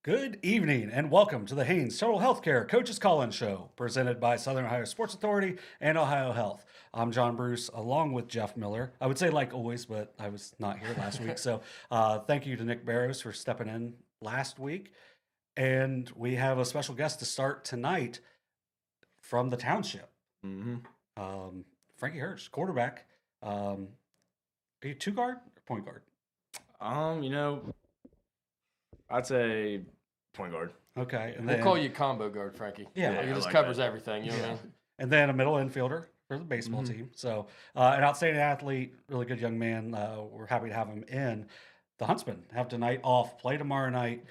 Good evening and welcome to the Haynes Total Healthcare Coaches Call-In Show, presented by Southern Ohio Sports Authority and Ohio Health. I'm John Bruce, along with Jeff Miller. I would say like always, but I was not here last week. So thank you to Nick Barrows for stepping in last week. And we have a special guest to start tonight from the township. Frankie Hirsch, quarterback. Are you two guard or point guard? I'd say point guard. Okay. And We'll then, call you combo guard, Frankie. Yeah, It I just like covers that. everything, you know what I mean? and then a middle infielder for the baseball team. So an outstanding athlete, really good young man. We're happy to have him in. The Huntsmen have tonight off, play tomorrow night.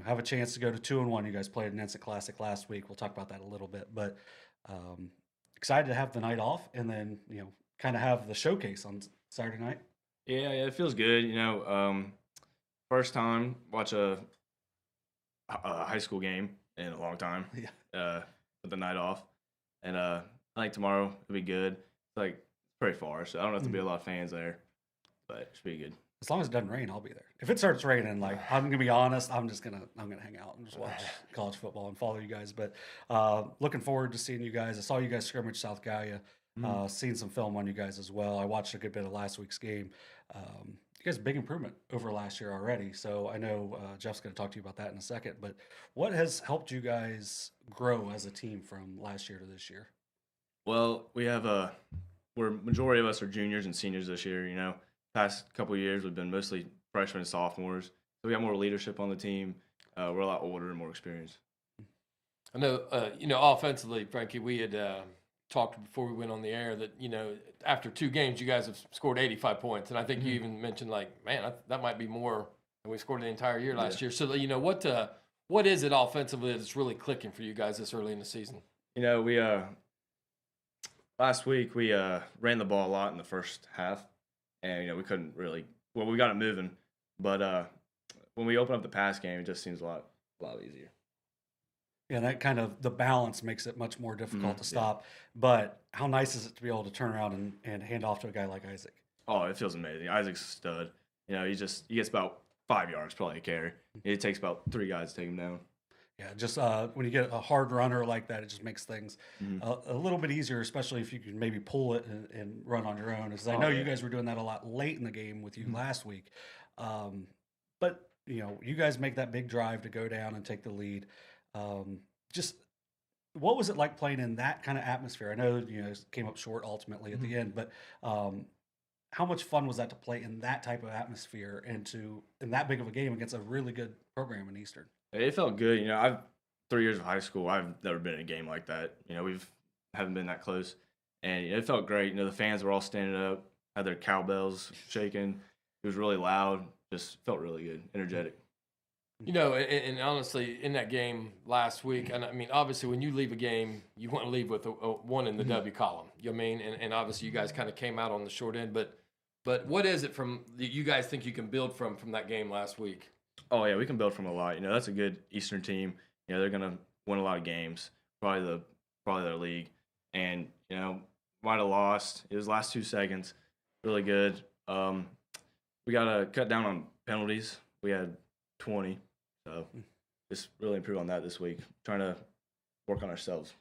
Have a chance to go to 2-1. You guys played an instant classic last week. We'll talk about that a little bit, but excited to have the night off and then kind of have the showcase on Saturday night. Yeah, it feels good. First time watch a high school game in a long time. With the night off, and I think tomorrow it'll be good. It's pretty far, so I don't have to be a lot of fans there, but it should be good. As long as it doesn't rain, I'll be there. If it starts raining, I'm gonna be honest, I'm gonna hang out and just watch college football and follow you guys. But looking forward to seeing you guys. I saw you guys scrimmage South Gallia. Seen some film on you guys as well. I watched a good bit of last week's game. You guys, big improvement over last year already. So I know Jeff's going to talk to you about that in a second. But what has helped you guys grow as a team from last year to this year? Well, majority of us are juniors and seniors this year. Past couple of years we've been mostly freshmen and sophomores, so we got more leadership on the team. We're a lot older and more experienced. I know, offensively, Frankie, we had talked before we went on the air that, after 2 games, you guys have scored 85 points. And I think you even mentioned, that might be more than we scored the entire year last year. So, what is it offensively that's really clicking for you guys this early in the season? We last week we ran the ball a lot in the first half, and we couldn't really. Well, we got it moving, but when we open up the pass game, it just seems a lot easier. Yeah, that kind of the balance makes it much more difficult to stop. But how nice is it to be able to turn around and hand off to a guy like Isaac? Oh, it feels amazing. Isaac's a stud. He gets about 5 yards probably a carry. It takes about 3 guys to take him down. Yeah, just when you get a hard runner like that, it just makes things a little bit easier, especially if you can maybe pull it and run on your own. Because I know you guys were doing that a lot late in the game with you last week. But, you guys make that big drive to go down and take the lead. Just what was it like playing in that kind of atmosphere? I know, it came up short ultimately at the end, but how much fun was that to play in that type of atmosphere and in that big of a game against a really good program in Eastern? It felt good. I've 3 years of high school. I've never been in a game like that. Haven't been that close, and it felt great. The fans were all standing up, had their cowbells shaking. It was really loud. Just felt really good, energetic. And honestly, in that game last week, and I mean, obviously, when you leave a game, you want to leave with a 1 in the W column. You know what I mean? And obviously, you guys kind of came out on the short end. But what is it that you guys think you can build from that game last week? Oh yeah, we can build from a lot. That's a good Eastern team. They're gonna win a lot of games, probably their league. And might have lost. It was last 2 seconds. Really good. We gotta cut down on penalties. We had 20. So just really improve on that this week. Trying to work on ourselves.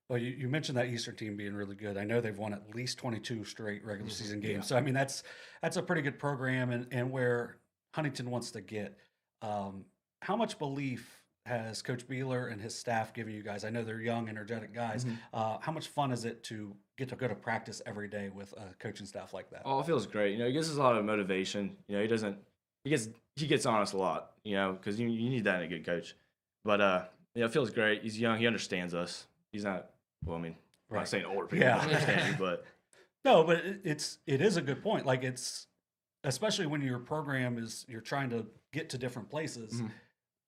Well, you mentioned that Eastern team being really good. I know they've won at least 22 straight regular season games. So, I mean, that's a pretty good program and where Huntington wants to get. How much belief has Coach Beeler and his staff given you guys? I know they're young, energetic guys. How much fun is it to get to go to practice every day with a coaching staff like that? Oh, it feels great. It gives us a lot of motivation. He gets on us a lot, because you need that in a good coach. But, it feels great. He's young. He understands us. He's not, I'm not saying older people don't understand you, but. No, but it is a good point. Especially when your program you're trying to get to different places,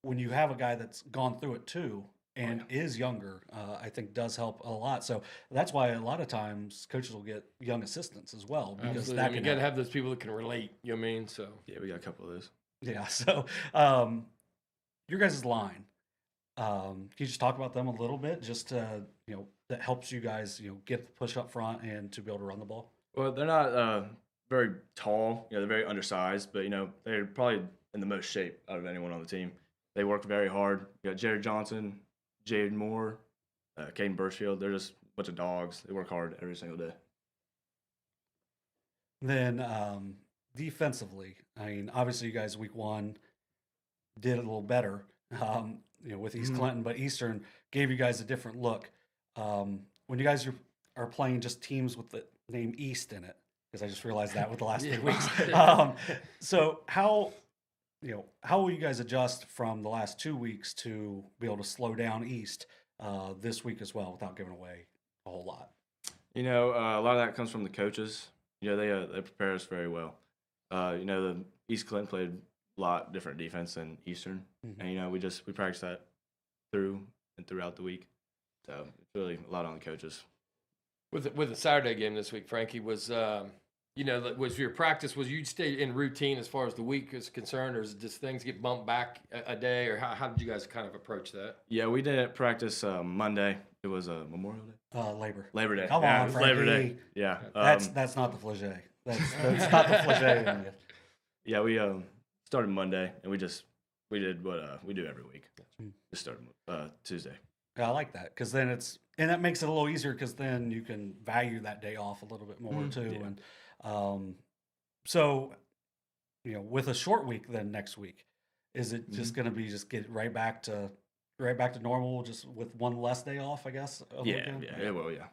when you have a guy that's gone through it too and is younger, I think does help a lot. So that's why a lot of times coaches will get young assistants as well. Because Absolutely. You got to have those people that can relate, you know what I mean? So yeah, we got a couple of those. Yeah. So your guys' line, can you just talk about them a little bit, just that helps you guys, get the push up front and to be able to run the ball? Well, they're not very tall. They're very undersized, but they're probably in the most shape out of anyone on the team. They work very hard. You got Jared Johnson, Jaden Moore, Caden Birchfield. They're just a bunch of dogs. They work hard every single day. Then defensively, I mean, obviously you guys week 1 did a little better, with East Clinton, but Eastern gave you guys a different look. When you guys are playing just teams with the name East in it, because I just realized that with the last 3 weeks. So how will you guys adjust from the last 2 weeks to be able to slow down East this week as well without giving away a whole lot? A lot of that comes from the coaches. They prepare us very well. The East Clinton played a lot different defense than Eastern, and we practice that throughout the week. So it's really a lot on the coaches. With the Saturday game this week, Frankie, was your practice, was you stay in routine as far as the week is concerned, or does things get bumped back a day, or how did you guys kind of approach that? Yeah, we didn't practice Monday. It was Memorial Day. Labor Day. Come on, Frankie. Labor Day. Yeah. That's not the flagey. That's not the flagey. Yeah, we started Monday, and we did what we do every week. Just started Tuesday. Yeah, I like that, because then that makes it a little easier, because then you can value that day off a little bit more too. Yeah. And so, with a short week then next week, is it just going to be just get right back to normal, just with one less day off, I guess? Yeah, it will, yeah.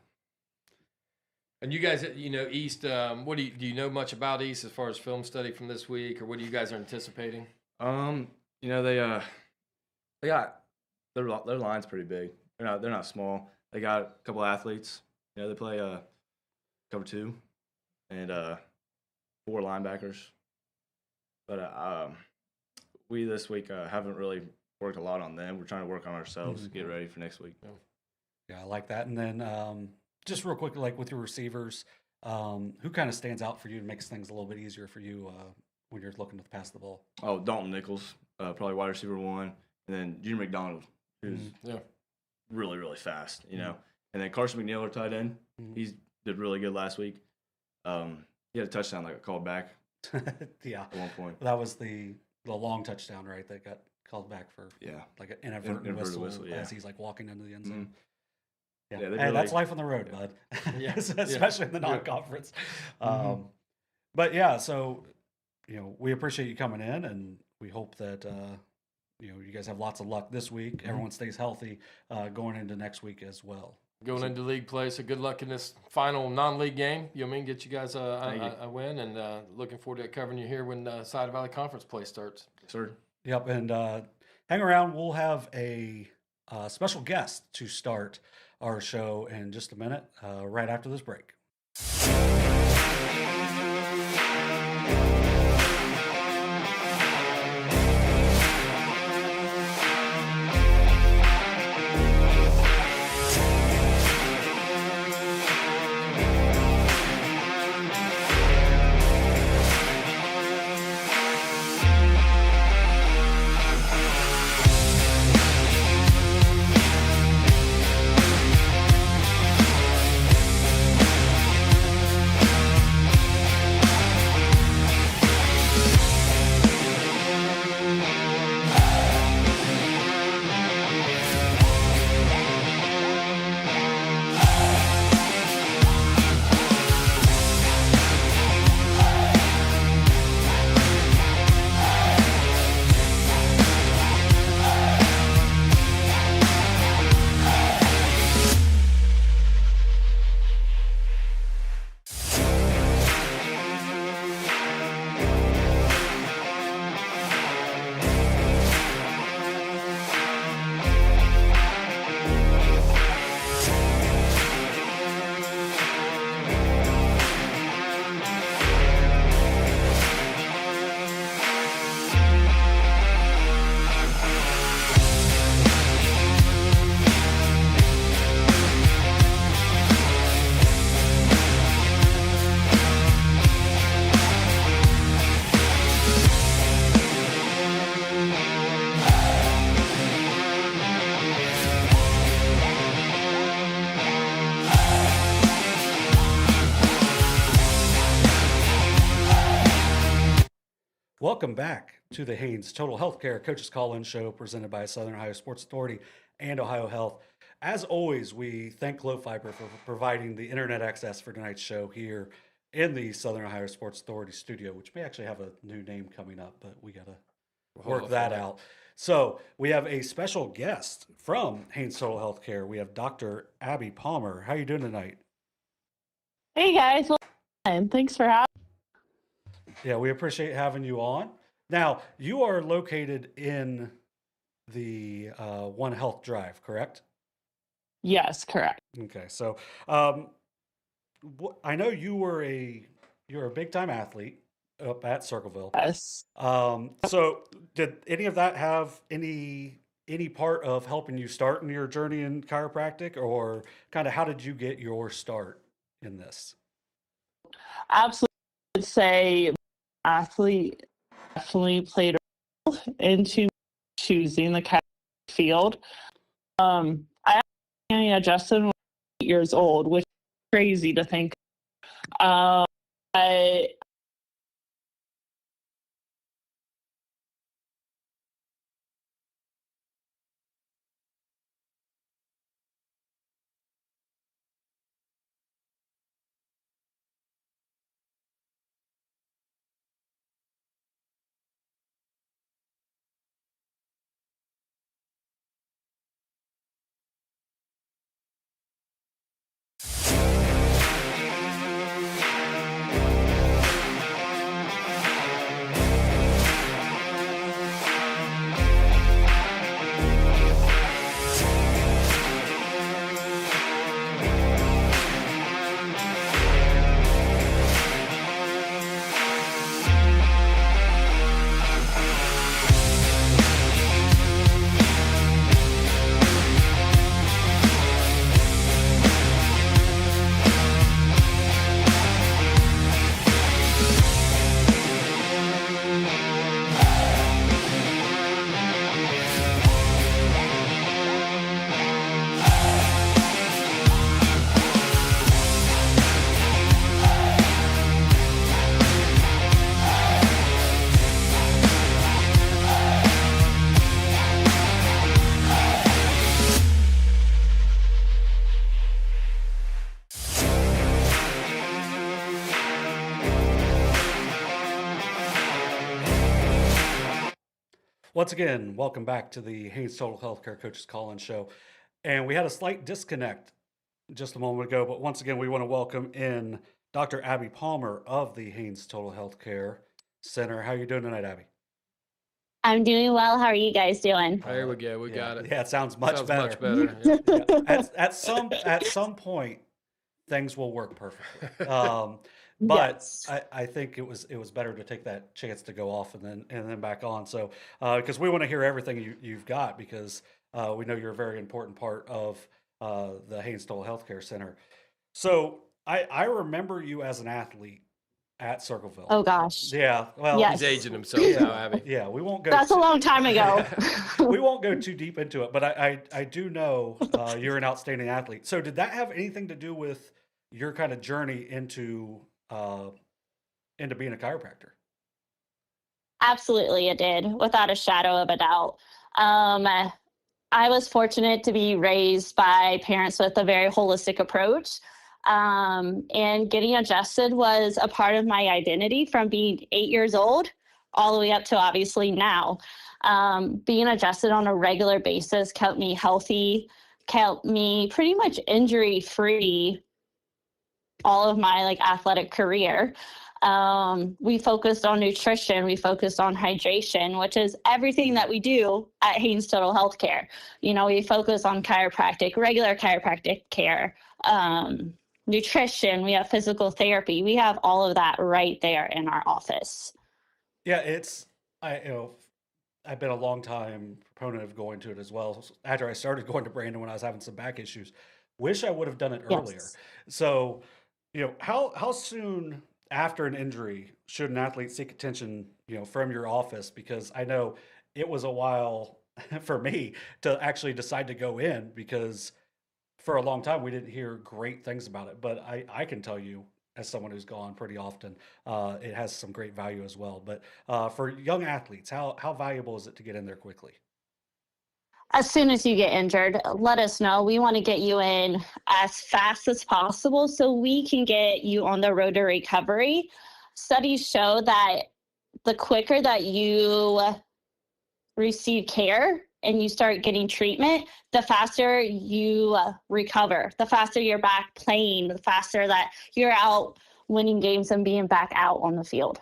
And you guys, East, what do you know much about East as far as film study from this week, or what do you guys are anticipating? They got their line's pretty big. They're not small. They got a couple athletes. They play cover 2 and 4 linebackers. But we this week haven't really worked a lot on them. We're trying to work on ourselves to get ready for next week. Yeah, I like that. And then just real quick, like with your receivers, who kind of stands out for you and makes things a little bit easier for you when you're looking to pass the ball? Oh, Dalton Nichols, probably wide receiver 1, and then Junior McDonald, who's really, really fast, and then Carson McNeil, our tight end, he did really good last week. He had a touchdown that got called back. Yeah, at one point. That was the long touchdown, right? That got called back for like an inadvertent whistle as he's like walking into the end zone. Yeah, hey, that's life on the road, bud. Especially in the non-conference. But yeah, so we appreciate you coming in, and we hope that you guys have lots of luck this week. Everyone stays healthy going into next week as well. Going into league play, so good luck in this final non-league game. Get you guys a win, and looking forward to covering you here when Side Valley Conference play starts. Yes, sir. Yep, and hang around. We'll have a special guest to start our show in just a minute, right after this break. Welcome back to the Haynes Total Healthcare Coaches Call-In Show presented by Southern Ohio Sports Authority and Ohio Health. As always, we thank Glow Fiber for providing the internet access for tonight's show here in the Southern Ohio Sports Authority studio, which may actually have a new name coming up, but we got to work that out. So we have a special guest from Haynes Total Healthcare. We have Dr. Abbey Palmer. How are you doing tonight? Hey guys, well, thanks for having me. Yeah, we appreciate having you on. Now, you are located in the One Health Drive, correct? Yes, correct. Okay, so I know you're a big time athlete up at Circleville. Yes. So did any of that have any part of helping you start in your journey in chiropractic, or kind of how did you get your start in this? Absolutely, I would say athlete definitely played a role into choosing the chiropractic field. I actually adjusted when I was 8 years old, which is crazy to think. I Once again, welcome back to the Haynes Total Healthcare Coaches Call-In Show. And we had a slight disconnect just a moment ago, but once again, we want to welcome in Dr. Abbey Palmer of the Haynes Total Healthcare Center. How are you doing tonight, Abby? I'm doing well. How are you guys doing? There we go. We got it. Yeah, it sounds much better. Much better. Yeah. Yeah. At some point, things will work perfectly. But yes. I think it was better to take that chance to go off and then back on. So because we want to hear everything you've got, because we know you're a very important part of the Haynes Total Healthcare Center. So I remember you as an athlete at Circleville. Oh gosh. Yeah. Well, Yes. He's aging himself now, Abby. yeah, we won't go. That's a long time ago. We won't go too deep into it, but I do know you're an outstanding athlete. So did that have anything to do with your kind of journey into being a chiropractor? Absolutely, it did, without a shadow of a doubt. I was fortunate to be raised by parents with a very holistic approach. And getting adjusted was a part of my identity from being 8 years old all the way up to obviously now. Being adjusted on a regular basis kept me healthy, kept me pretty much injury free all of my athletic career. We focused on nutrition, we focused on hydration, which is everything that we do at Haynes Total Healthcare. We focus on chiropractic, regular chiropractic care, nutrition, we have physical therapy. We have all of that right there in our office. Yeah, I've been a long time proponent of going to it as well. After I started going to Brandon when I was having some back issues, wish I would have done it earlier. Yes. So, how soon after an injury should an athlete seek attention, from your office? Because I know it was a while for me to actually decide to go in, because for a long time we didn't hear great things about it. But I can tell you, as someone who's gone pretty often, it has some great value as well. But for young athletes, how valuable is it to get in there quickly? As soon as you get injured, let us know. We want to get you in as fast as possible so we can get you on the road to recovery. Studies show that the quicker that you receive care and you start getting treatment, the faster you recover, the faster you're back playing, the faster that you're out winning games and being back out on the field.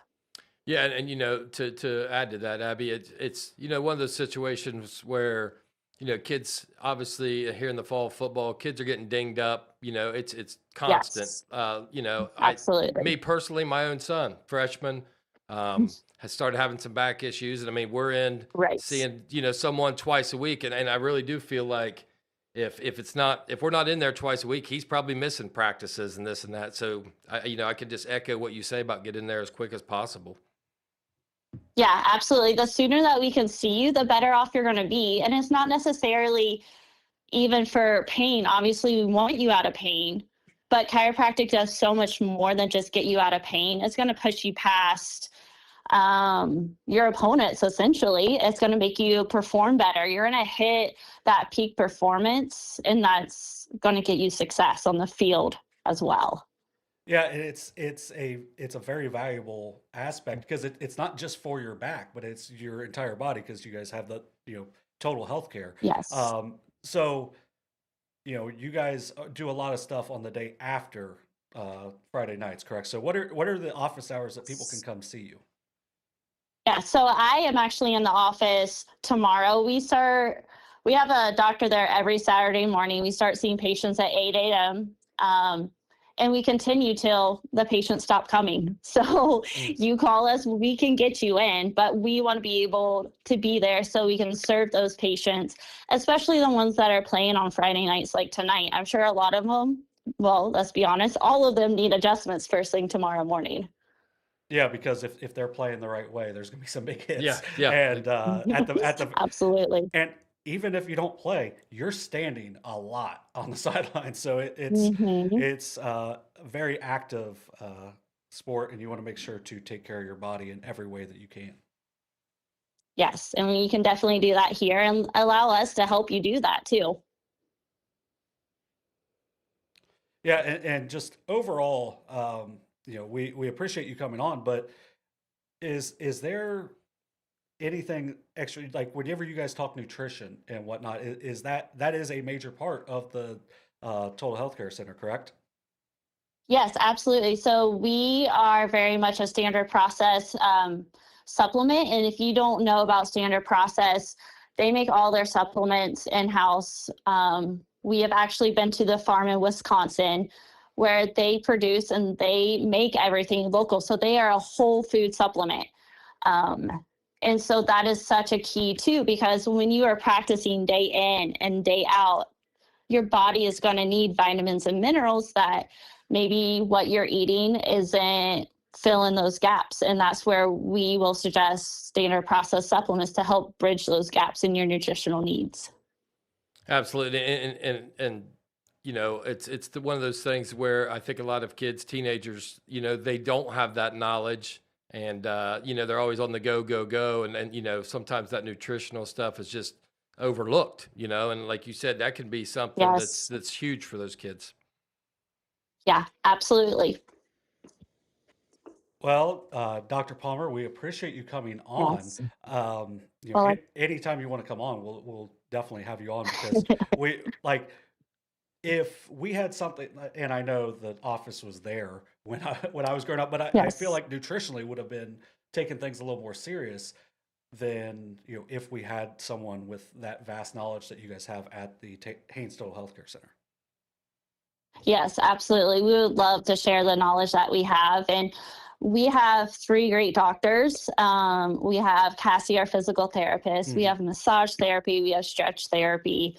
Yeah, and you know, to add to that, Abby, it's you know, one of those situations where, you know, kids obviously here in the fall football, kids are getting dinged up. You know, it's constant. Yes. You know, Absolutely. me personally, my own son, freshman, has started having some back issues, and I mean, we're in Right. seeing, you know, someone twice a week, and I really do feel like if we're not in there twice a week, he's probably missing practices and this and that. So I can just echo what you say about getting there as quick as possible. Yeah, absolutely. The sooner that we can see you, the better off you're going to be. And it's not necessarily even for pain. Obviously, we want you out of pain, but chiropractic does so much more than just get you out of pain. It's going to push you past your opponents, essentially. It's going to make you perform better. You're going to hit that peak performance, and that's going to get you success on the field as well. Yeah, it's a very valuable aspect because it's not just for your back, but it's your entire body because you guys have the total health care. Yes. So you guys do a lot of stuff on the day after Friday nights, correct? So what are the office hours that people can come see you? Yeah, so I am actually in the office tomorrow. We have a doctor there every Saturday morning. We start seeing patients at 8 a.m. And we continue till the patients stop coming. So you call us, we can get you in, but we want to be able to be there so we can serve those patients, especially the ones that are playing on Friday nights like tonight. I'm sure a lot of them, well, let's be honest, all of them need adjustments first thing tomorrow morning. Yeah, because if they're playing the right way, there's gonna be some big hits. Yeah. And at the Absolutely. and even if you don't play, you're standing a lot on the sideline. So it's Mhm. a very active sport, and you want to make sure to take care of your body in every way that you can. Yes, and we can definitely do that here and allow us to help you do that too. Yeah, and just overall, we appreciate you coming on, but is there anything extra, like whenever you guys talk nutrition and whatnot, is that is a major part of the Total Healthcare Center, correct? Yes, absolutely. So we are very much a standard process supplement. And if you don't know about standard process, they make all their supplements in-house. We have actually been to the farm in Wisconsin where they produce and they make everything local. So they are a whole food supplement. And so that is such a key too, because when you are practicing day in and day out, your body is going to need vitamins and minerals that maybe what you're eating isn't filling those gaps. And that's where we will suggest standard process supplements to help bridge those gaps in your nutritional needs. Absolutely, and it's one of those things where I think a lot of kids, teenagers, they don't have that knowledge, and they're always on the go, and sometimes that nutritional stuff is just overlooked, and like you said, that can be something Yes. that's huge for those kids. Yeah, absolutely. Well, Dr. Palmer, we appreciate you coming on. Yes. Well, anytime you want to come on, we'll definitely have you on because if we had something, and I know the office was there when I was growing up, but I feel like nutritionally would have been taking things a little more serious than if we had someone with that vast knowledge that you guys have at the Haynes Total Healthcare Center. Yes, absolutely. We would love to share the knowledge that we have. And we have 3 great doctors. We have Cassie, our physical therapist. We have massage therapy. We have stretch therapy.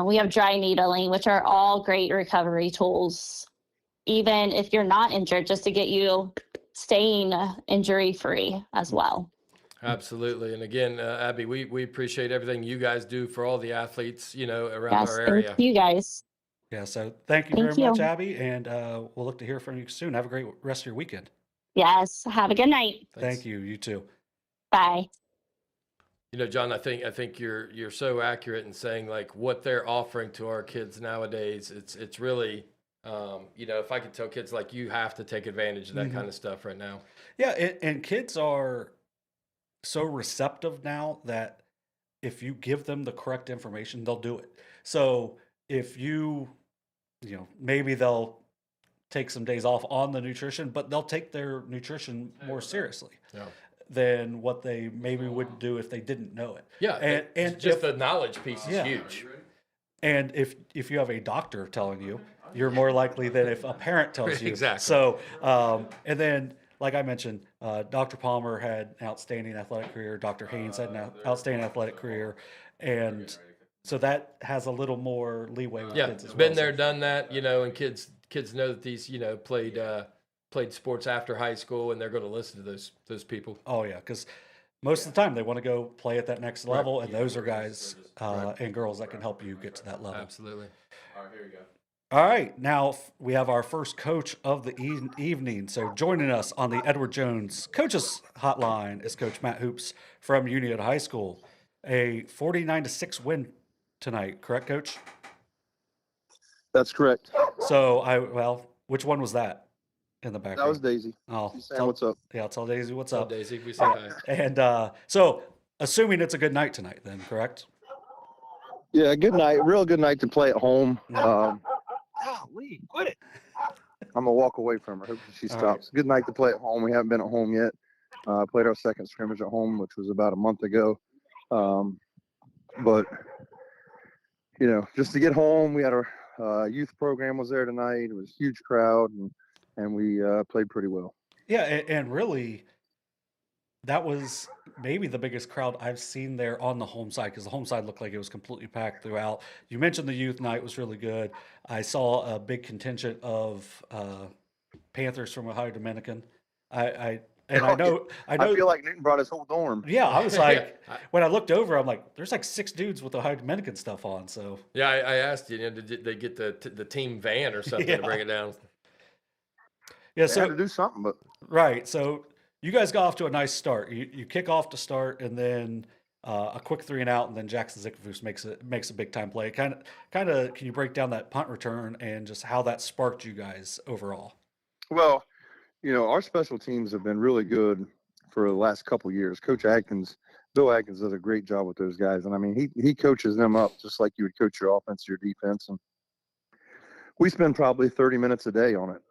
We have dry needling, which are all great recovery tools, even if you're not injured, just to get you staying injury-free as well. Absolutely. And again, Abby, we appreciate everything you guys do for all the athletes, around our area. Thank you guys. Yeah. So thank you Thank very much, you. Abby, and we'll look to hear from you soon. Have a great rest of your weekend. Yes. Have a good night. Thanks. Thank you. You too. Bye. John, I think you're so accurate in saying like what they're offering to our kids nowadays. It's really, if I could tell kids like you have to take advantage of that kind of stuff right now. Yeah, and kids are so receptive now that if you give them the correct information, they'll do it. So if maybe they'll take some days off on the nutrition, but they'll take their nutrition more seriously Yeah. than what they maybe would do if they didn't know it. Yeah, and just if, the knowledge piece is Yeah. huge. and if you have a doctor telling you, you're more likely than if a parent tells you. Exactly. So and then, like I mentioned, Dr. Palmer had an outstanding athletic career. Dr. Haynes had an outstanding athletic career, and so that has a little more leeway with Yeah, kids as well. been there, done that, and kids know that these, played sports after high school, and they're going to listen to those people. Oh yeah, because most of the time they want to go play at that next level, and those are guys and girls that can help you get to that level. Absolutely. All right, here we go. All right, now we have our first coach of the evening. So joining us on the Edward Jones Coaches Hotline is Coach Matt Hoops from Unioto High School. A 49-6 win tonight, correct, Coach? That's correct. So which one was that in the background? That was Daisy. Oh, She's saying what's up. Yeah, tell Daisy what's So up. Daisy, we say hi. And so, assuming it's a good night tonight, then correct? Yeah, good night. Real good night to play at home. Lee, quit it. I'm gonna walk away from her. Hope she All stops. Good night to play at home. We haven't been at home yet. Played our second scrimmage at home, which was about a month ago. But just to get home, we had our youth program was there tonight. It was a huge crowd, and we played pretty well. Yeah, and really, that was maybe the biggest crowd I've seen there on the home side, because the home side looked like it was completely packed throughout. You mentioned the youth night was really good. I saw a big contingent of Panthers from Ohio Dominican. I know. I feel like Newton brought his whole dorm. Yeah, I was like, when I looked over, I'm like, there's like 6 dudes with Ohio Dominican stuff on. So Yeah, I asked you, did they get the team van or something to bring it down? yeah, They had to do something, but right. So you guys got off to a nice start. You kick off to start, and then a quick 3 and out, and then Jackson Zickafoos makes a big time play. Kind of. Can you break down that punt return and just how that sparked you guys overall? well, our special teams have been really good for the last couple of years. Bill Atkins does a great job with those guys, and I mean he coaches them up just like you would coach your offense, your defense, and we spend probably 30 minutes a day on it.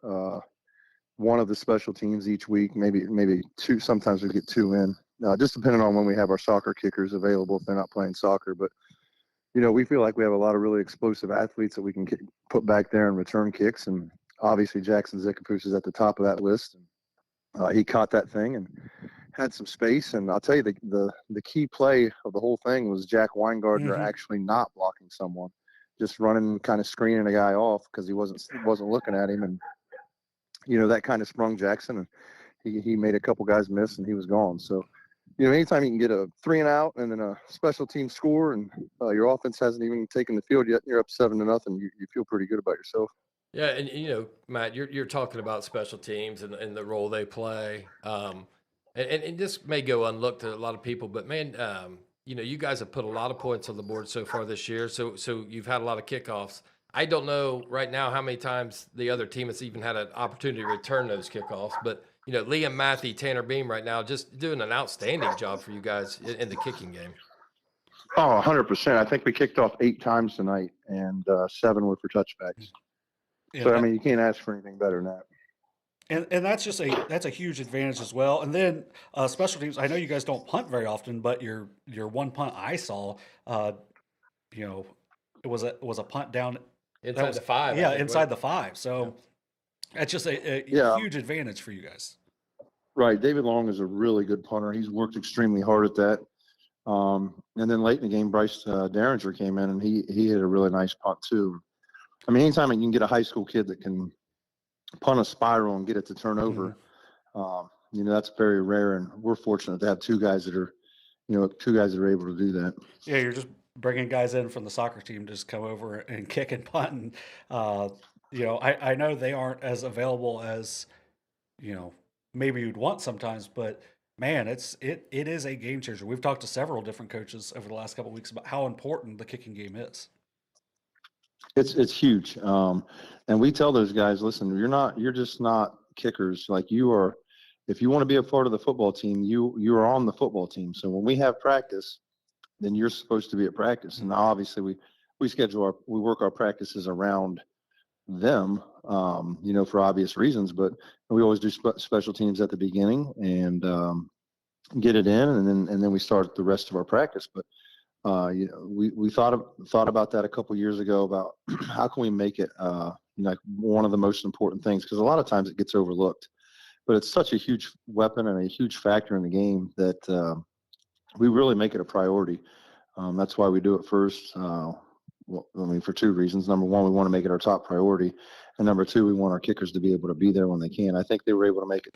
One of the special teams each week, maybe 2. Sometimes we get 2 in, just depending on when we have our soccer kickers available if they're not playing soccer. But we feel like we have a lot of really explosive athletes that we can put back there and return kicks, and obviously Jackson Zickafoos is at the top of that list. And, he caught that thing and had some space. And I'll tell you, the key play of the whole thing was Jack Weingardner actually not blocking someone, just running, kind of screening a guy off because he wasn't looking at him. And that kind of sprung Jackson, and he made a couple guys miss, and he was gone. So, anytime you can get a 3 and out and then a special team score, and your offense hasn't even taken the field yet, and you're up 7-0, you feel pretty good about yourself. Yeah, and Matt, you're talking about special teams and the role they play. And this may go unlooked to a lot of people, but man, you guys have put a lot of points on the board so far this year. So you've had a lot of kickoffs. I don't know right now how many times the other team has even had an opportunity to return those kickoffs, but Liam Matthew, Tanner Beam right now just doing an outstanding job for you guys in the kicking game. Oh, 100%. I think we kicked off 8 times tonight, and 7 were for touchbacks. Yeah, So, I mean, you can't ask for anything better than that. and that's a huge advantage as well. And then special teams. I know you guys don't punt very often, but your one punt I saw, it was a punt down Inside the 5. Yeah, inside the 5. So that's just a huge advantage for you guys. Right. David Long is a really good punter. He's worked extremely hard at that. And then late in the game, Bryce Derringer came in, and he hit a really nice punt too. I mean, anytime you can get a high school kid that can punt a spiral and get it to turn over, that's very rare. And we're fortunate to have 2 guys that are able to do that. Yeah, you're just bringing guys in from the soccer team to just come over and kick and punt. And, I know they aren't as available as, maybe you'd want sometimes, but man, it is a game changer. We've talked to several different coaches over the last couple of weeks about how important the kicking game is. It's huge. And we tell those guys, listen, you're just not kickers. Like you are, if you want to be a part of the football team, you are on the football team. So when we have practice, then you're supposed to be at practice. And obviously we work our practices around them, for obvious reasons, but we always do special teams at the beginning and get it in, and then we start the rest of our practice. But we thought about that a couple years ago about how can we make it like one of the most important things, because a lot of times it gets overlooked, but it's such a huge weapon and a huge factor in the game that we really make it a priority. That's why we do it first. For two reasons. Number one, we want to make it our top priority, and number two, we want our kickers to be able to be there when they can. I think they were able to make it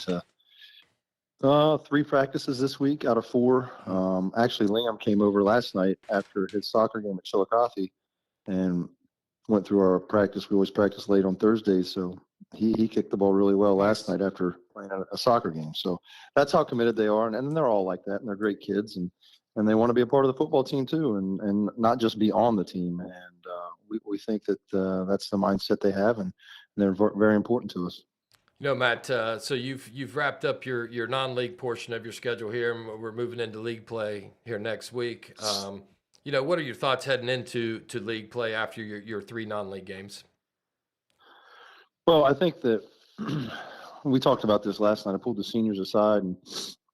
to 3 practices this week out of 4. Actually, Liam came over last night after his soccer game at Chillicothe and went through our practice. We always practice late on Thursdays, so he kicked the ball really well last night after playing a soccer game. So that's how committed they are, and they're all like that, and they're great kids, and they want to be a part of the football team too, and not just be on the team. And we think that that's the mindset they have, and they're very important to us. Matt, so you've wrapped up your non-league portion of your schedule here, and we're moving into league play here next week. What are your thoughts heading into league play after your 3 non-league games? Well, I think that we talked about this last night. I pulled the seniors aside and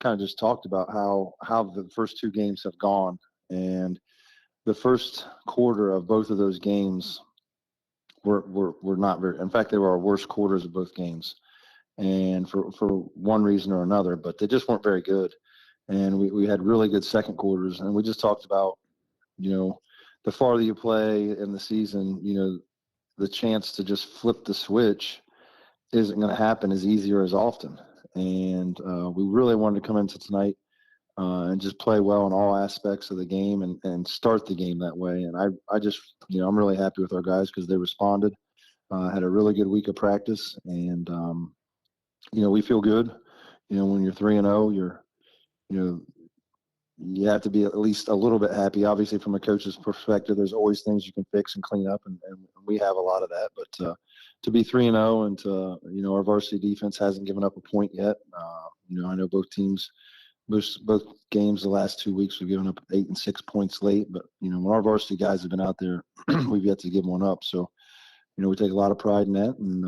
kind of just talked about how the first 2 games have gone, and the first quarter of both of those games were not very. In fact, they were our worst quarters of both games, and for one reason or another. But they just weren't very good, and we had really good second quarters. And we just talked about, the farther you play in the season, the chance to just flip the switch isn't going to happen as easy or as often. And we really wanted to come into tonight and just play well in all aspects of the game and start the game that way. And I just, I'm really happy with our guys because they responded, had a really good week of practice. And, we feel good. When you're 3-0, you have to be at least a little bit happy. Obviously, from a coach's perspective, there's always things you can fix and clean up, and we have a lot of that. But to be 3-0 and to, our varsity defense hasn't given up a point yet. I know both teams, both games the last 2 weeks, we've given up 8 and 6 points late. But, when our varsity guys have been out there, we've yet to give one up. So, we take a lot of pride in that, and,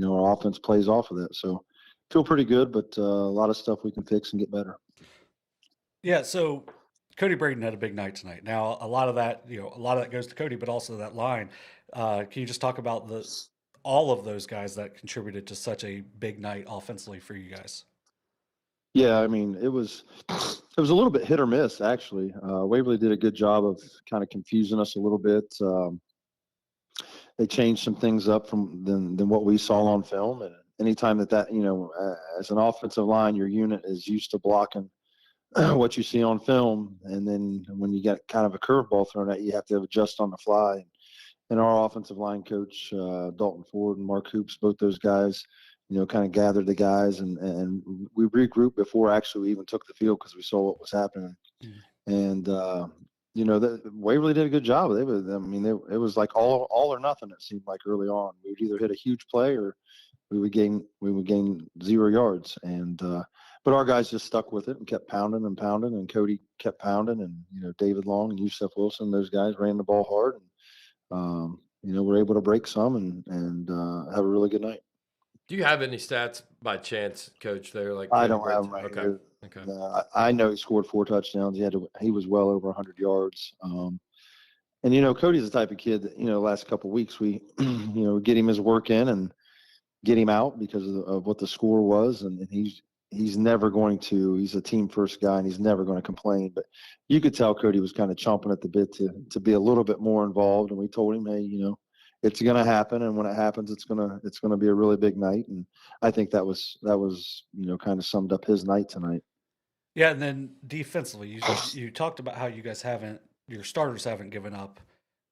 our offense plays off of that. So feel pretty good, but a lot of stuff we can fix and get better. Yeah, so Cody Braden had a big night tonight. Now, a lot of that goes to Cody, but also that line. Can you just talk about all of those guys that contributed to such a big night offensively for you guys? Yeah, it was a little bit hit or miss, actually. Waverly did a good job of kind of confusing us a little bit. They changed some things up than what we saw on film. And anytime that as an offensive line, your unit is used to blocking what you see on film, and then when you get kind of a curveball thrown at you, you have to adjust on the fly. And our offensive line coach, Dalton Ford and Mark Hoops, both those guys, kind of gathered the guys, and we regrouped before actually we even took the field because we saw what was happening. And Waverly did a good job. It was like all or nothing. It seemed like early on we would either hit a huge play or we would gain 0 yards. And but our guys just stuck with it and kept pounding, and Cody kept pounding, and David Long and Yusef Wilson, those guys ran the ball hard, and we're able to break some and have a really good night. Do you have any stats by chance, Coach? There, like I don't have them right here. Okay. I know he scored 4 touchdowns. He was well over 100 yards. And Cody's the type of kid that last couple of weeks we get him his work in and get him out because of what the score was, and he's never going to. He's a team first guy, and he's never going to complain. But you could tell Cody was kind of chomping at the bit to be a little bit more involved. And we told him, hey, it's going to happen, and when it happens, it's gonna be a really big night. And I think that was kind of summed up his night tonight. Yeah, and then defensively, you talked about how you guys haven't your starters haven't given up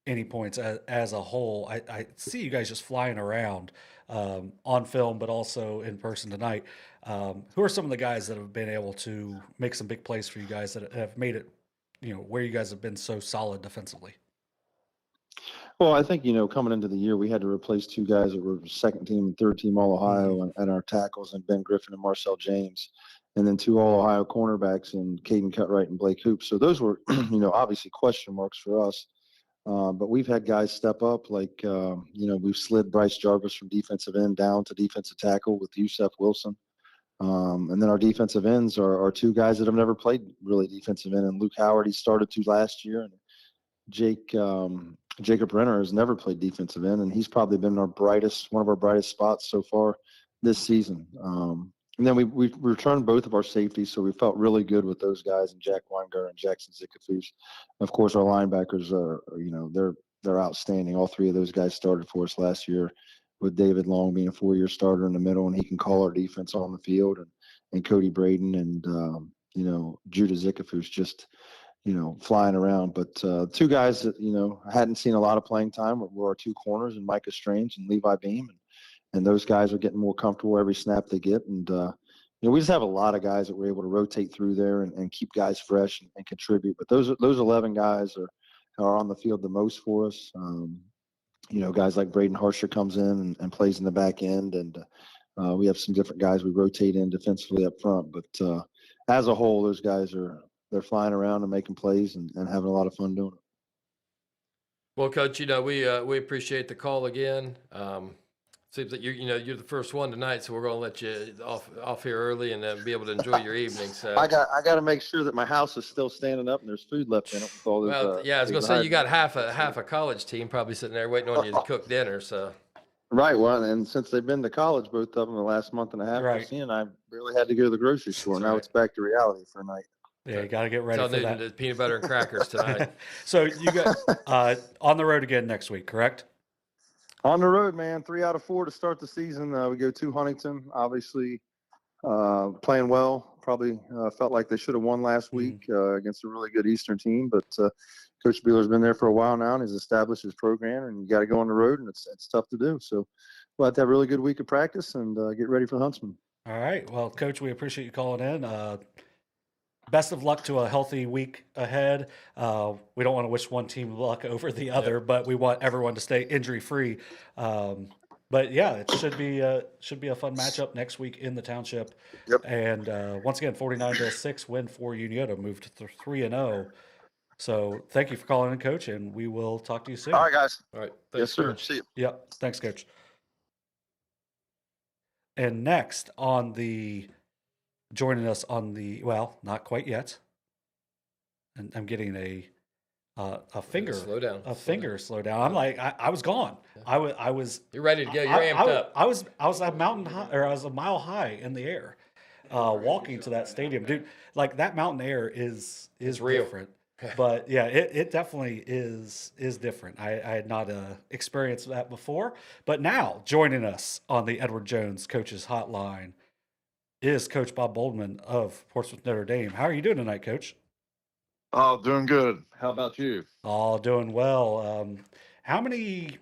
any points as a whole. I see you guys just flying around on film, but also in person tonight. Who are some of the guys that have been able to make some big plays for you guys that have made it, where you guys have been so solid defensively? Well, I think, coming into the year, we had to replace two guys that were second team and third team All-Ohio and our tackles, and Ben Griffin and Marcel James, and then two All-Ohio cornerbacks in Caden Cutright and Blake Hoops. So those were, obviously question marks for us. But we've had guys step up, like, we've slid Bryce Jarvis from defensive end down to defensive tackle with Yusef Wilson. And then our defensive ends are two guys that have never played really defensive end. And Luke Howard, he started to last year. And Jacob Renner has never played defensive end, and he's probably been one of our brightest spots so far this season. And then we returned both of our safeties, so we felt really good with those guys, and Jack Weingart and Jackson Zickafoos. Of course, our linebackers are they're outstanding. All three of those guys started for us last year, with David Long being a 4-year starter in the middle, and he can call our defense on the field, and Cody Braden and Judah Zickafoos just flying around. But two guys that I hadn't seen a lot of playing time were our two corners, and Micah Strange and Levi Beam, and those guys are getting more comfortable every snap they get. And, we just have a lot of guys that we're able to rotate through there and keep guys fresh and contribute. But those 11 guys are on the field the most for us. Guys like Braden Harsher comes in and plays in the back end. And we have some different guys we rotate in defensively up front. But as a whole, those guys they're flying around and making plays and having a lot of fun doing it. Well, Coach, we appreciate the call again. Seems like you're the first one tonight, so we're going to let you off here early and be able to enjoy your evening. So I got to make sure that my house is still standing up and there's food left in it with all those. Well, I was going to say you got half a college team probably sitting there waiting on you to cook dinner. So right, well, and since they've been to college, both of them, the last month and a half, Right. I barely had to go to the grocery store. Now it's back to reality for a night. Yeah, you got to get ready tell for Newton that. to peanut butter and crackers tonight. So you got on the road again next week, correct? On the road, man. 3 out of 4 to start the season. We go to Huntington, obviously playing well. Probably felt like they should have won last week against a really good Eastern team. But Coach Beeler's been there for a while now, and he's established his program, and you got to go on the road, and it's tough to do. So we'll have to have a really good week of practice and get ready for the Huntsman. All right. Well, Coach, we appreciate you calling in. Best of luck to a healthy week ahead. We don't want to wish one team luck over the other, but we want everyone to stay injury free. But yeah, it should be a fun matchup next week in the township. Yep. And once again, 49-6 win for Unioto, moved to 3-0. So thank you for calling in, Coach, and we will talk to you soon. All right, guys. All right. Yes, sir. Coach. See you. Yep. Thanks, Coach. And next joining us on not quite yet. And I'm getting a finger slow down. I'm like, I was gone. I was. You're ready to go. You're amped up. I was a mountain high, or I was a mile high in the air, walking to that stadium, dude. Like that mountain air is real. different. But yeah, it definitely is different. I had not experienced that before, but now joining us on the Edward Jones Coaches Hotline is Coach Bob Boldman of Portsmouth Notre Dame. How are you doing tonight, Coach? Oh, doing good. How about you? All doing well. How many?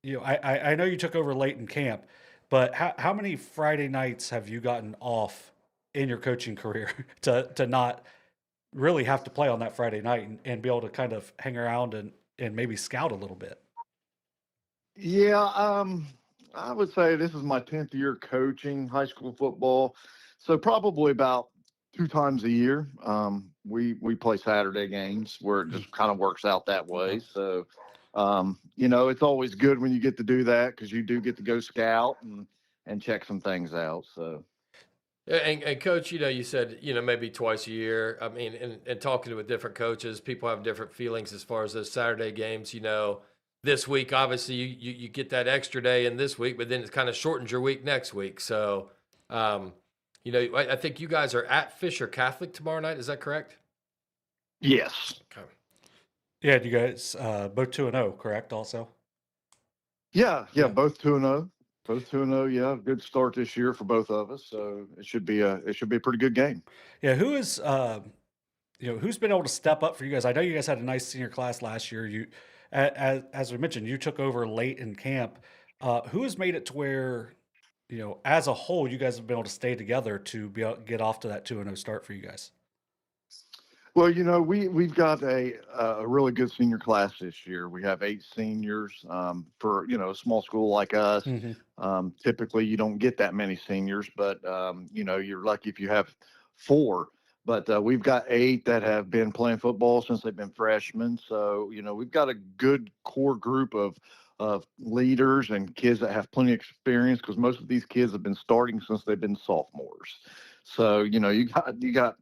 I know you took over late in camp, but how many Friday nights have you gotten off in your coaching career to not really have to play on that Friday night and be able to kind of hang around and maybe scout a little bit? Yeah, I would say this is my 10th year coaching high school football. So probably about 2 times a year. We play Saturday games where it just kind of works out that way. So, it's always good when you get to do that because you do get to go scout and check some things out. So. And Coach, you said, maybe twice a year. I mean, and talking with different coaches, people have different feelings as far as those Saturday games. This week, obviously, you get that extra day in this week, but then it kind of shortens your week next week. So, I think you guys are at Fisher Catholic tomorrow night. Is that correct? Yes. Okay. Yeah, you guys both 2-0, correct? Also. Yeah, both 2-0. Both 2-0, yeah. Good start this year for both of us. So it should be a pretty good game. Yeah, who is who's been able to step up for you guys? I know you guys had a nice senior class last year. As we mentioned, you took over late in camp. Who has made it to where, as a whole, you guys have been able to stay together to be able to get off to that 2-0 start for you guys? Well, we've got a really good senior class this year. We have 8 seniors for a small school like us. Typically, you don't get that many seniors, but you're lucky if you have 4. But we've got 8 that have been playing football since they've been freshmen. So we've got a good core group of leaders and kids that have plenty of experience, because most of these kids have been starting since they've been sophomores. So you got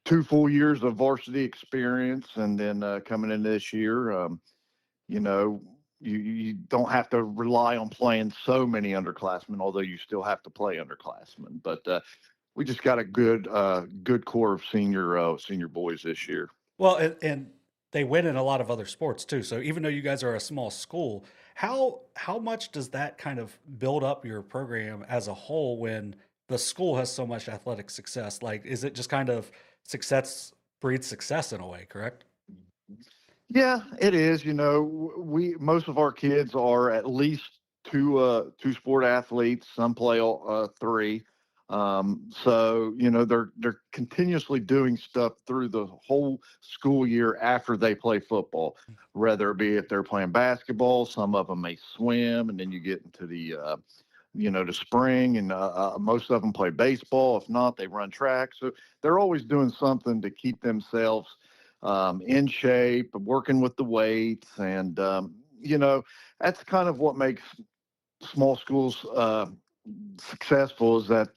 2 full years of varsity experience, and then coming into this year, you don't have to rely on playing so many underclassmen, although you still have to play underclassmen. But we just got a good core of senior boys this year. Well, and they win in a lot of other sports too. So even though you guys are a small school, how much does that kind of build up your program as a whole when the school has so much athletic success? Like, is it just kind of success breeds success in a way, correct? Yeah, it is. Most of our kids are at least two sport athletes. Some play 3. So they're continuously doing stuff through the whole school year after they play football, whether it be if they're playing basketball. Some of them may swim, and then you get into the spring, and most of them play baseball. If not, they run track. So they're always doing something to keep themselves in shape, working with the weights. And, that's kind of what makes small schools successful, is that,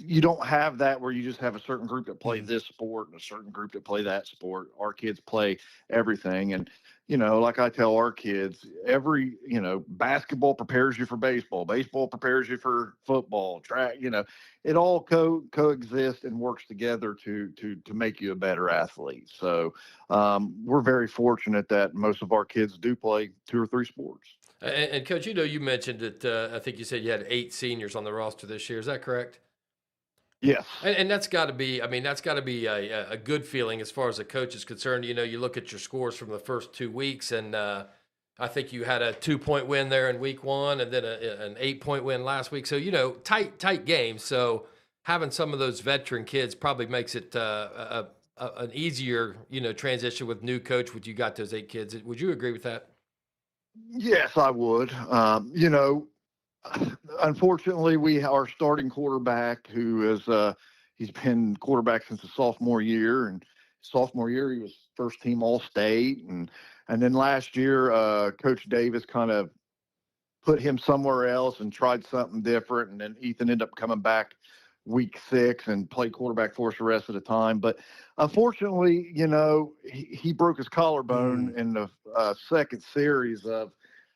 you don't have that where you just have a certain group that play this sport and a certain group that play that sport. Our kids play everything. And, like I tell our kids, basketball prepares you for baseball. Baseball prepares you for football, track, it all coexists and works together to make you a better athlete. So we're very fortunate that most of our kids do play 2 or 3 sports. And Coach, you mentioned that I think you said you had 8 seniors on the roster this year. Is that correct? Yes. And that's got to be, that's got to be a good feeling as far as the coach is concerned. You look at your scores from the first 2 weeks, and I think you had a 2-point win there in week 1, and then an 8-point win last week. So, tight games. So having some of those veteran kids probably makes it an easier, transition with new coach when you got those 8 kids. Would you agree with that? Yes, I would. Unfortunately, our starting quarterback, who is he's been quarterback since his sophomore year, and sophomore year he was first team All-State, and then last year Coach Davis kind of put him somewhere else and tried something different, and then Ethan ended up coming back week 6 and played quarterback for us the rest of the time. But unfortunately, he broke his collarbone in the second series of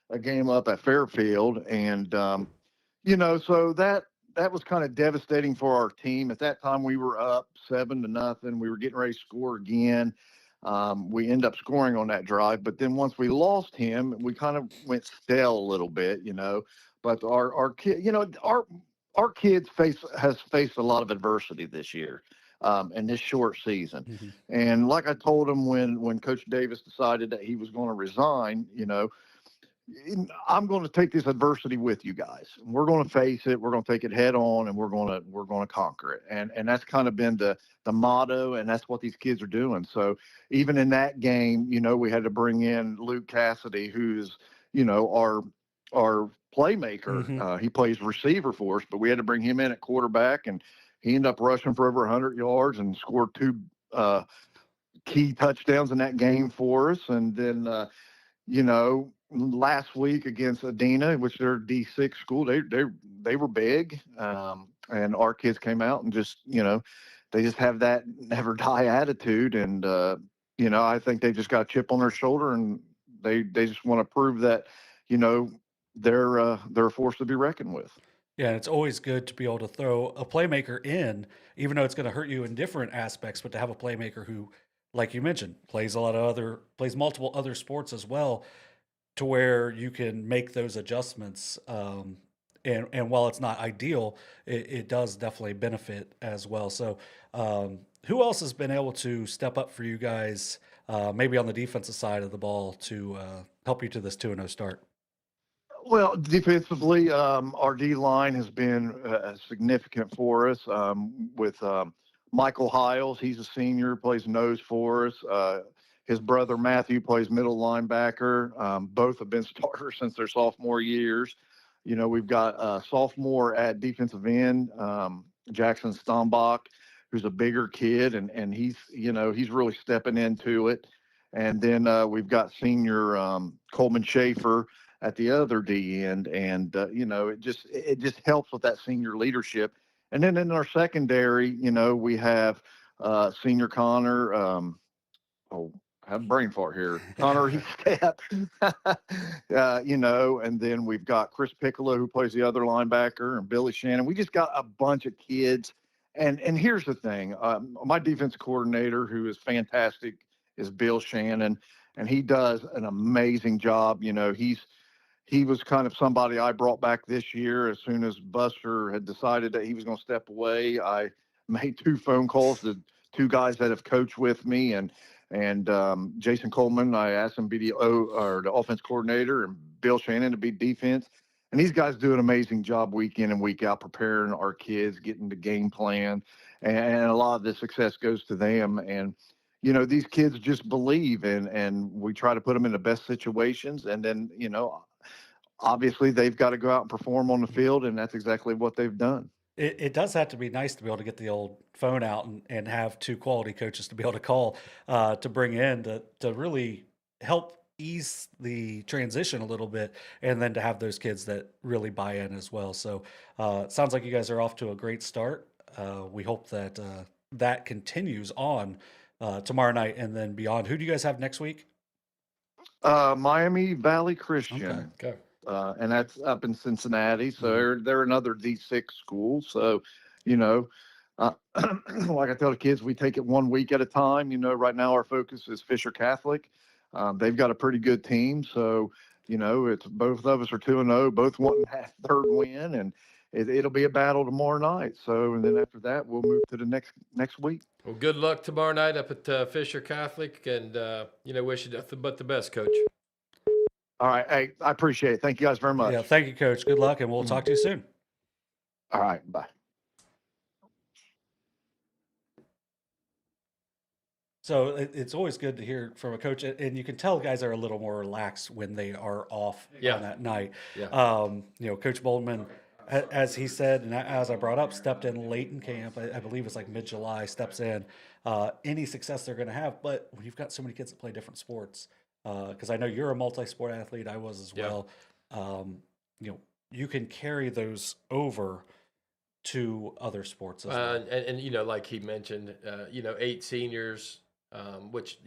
a game up at Fairfield. And, so that was kind of devastating for our team. At that time, we were up 7-0. We were getting ready to score again. We ended up scoring on that drive. But then once we lost him, we kind of went stale a little bit, But our kid, our kids has faced a lot of adversity this year in this short season. And like I told him when Coach Davis decided that he was going to resign, I'm going to take this adversity with you guys. We're going to face it. We're going to take it head on, and we're going to conquer it. And that's kind of been the motto, and that's what these kids are doing. So even in that game, we had to bring in Luke Cassidy, who's, our playmaker. He plays receiver for us, but we had to bring him in at quarterback, and he ended up rushing for over 100 yards and scored 2 key touchdowns in that game for us. And then, last week against Adena, which they're D6 school, they were big, and our kids came out and just, they just have that never die attitude. And, I think they just got a chip on their shoulder, and they just want to prove that, they're a force to be reckoned with. Yeah, and it's always good to be able to throw a playmaker in, even though it's going to hurt you in different aspects, but to have a playmaker who, like you mentioned, plays multiple other sports as well, to where you can make those adjustments. And while it's not ideal, it does definitely benefit as well. So who else has been able to step up for you guys, maybe on the defensive side of the ball to help you to this 2-0 start? Well, defensively, our D line has been significant for us with Michael Hiles. He's a senior, plays nose for us. His brother Matthew plays middle linebacker. Both have been starters since their sophomore years. You know, we've got a sophomore at defensive end, Jackson Stombach, who's a bigger kid, and he's really stepping into it. And then we've got senior Coleman Schaefer at the other D end, and it just helps with that senior leadership. And then in our secondary, we have senior Connor. I have a brain fart here. Connor Sept, and then we've got Chris Piccolo, who plays the other linebacker, and Billy Shannon. We just got a bunch of kids. And here's the thing. My defense coordinator, who is fantastic, is Bill Shannon, and he does an amazing job. He was kind of somebody I brought back this year. As soon as Buster had decided that he was going to step away, I made 2 phone calls to 2 guys that have coached with me, and Jason Coleman, I asked him to be the offense coordinator, and Bill Shannon to be defense. And these guys do an amazing job week in and week out preparing our kids, getting the game plan, and a lot of the success goes to them. And these kids just believe, and we try to put them in the best situations, and then obviously they've got to go out and perform on the field, and that's exactly what they've done. It does have to be nice to be able to get the old phone out and have 2 quality coaches to be able to call to bring in to really help ease the transition a little bit, and then to have those kids that really buy in as well. So it sounds like you guys are off to a great start. We hope that that continues on tomorrow night and then beyond. Who do you guys have next week? Miami Valley Christian. Okay. And that's up in Cincinnati. So they're another D6 school. So, like I tell the kids, we take it 1 week at a time. Right now our focus is Fisher Catholic. They've got a pretty good team. So, it's both of us are 2-0, both wanting that 3rd win, and it'll be a battle tomorrow night. So, and then after that, we'll move to the next week. Well, good luck tomorrow night up at Fisher Catholic, and wish you nothing but the best, Coach. All right. Hey, I appreciate it. Thank you guys very much. Yeah, thank you, Coach. Good luck, and we'll talk to you soon. All right. Bye. So it's always good to hear from a coach, and you can tell guys are a little more relaxed when they are off on that night. Yeah. Coach Boldman, as he said, and as I brought up, stepped in late in camp. I believe it's like mid-July, steps in. Any success they're going to have, but when you've got so many kids that play different sports, because I know you're a multi-sport athlete, I was as well. You can carry those over to other sports as well. And like he mentioned, 8 seniors, which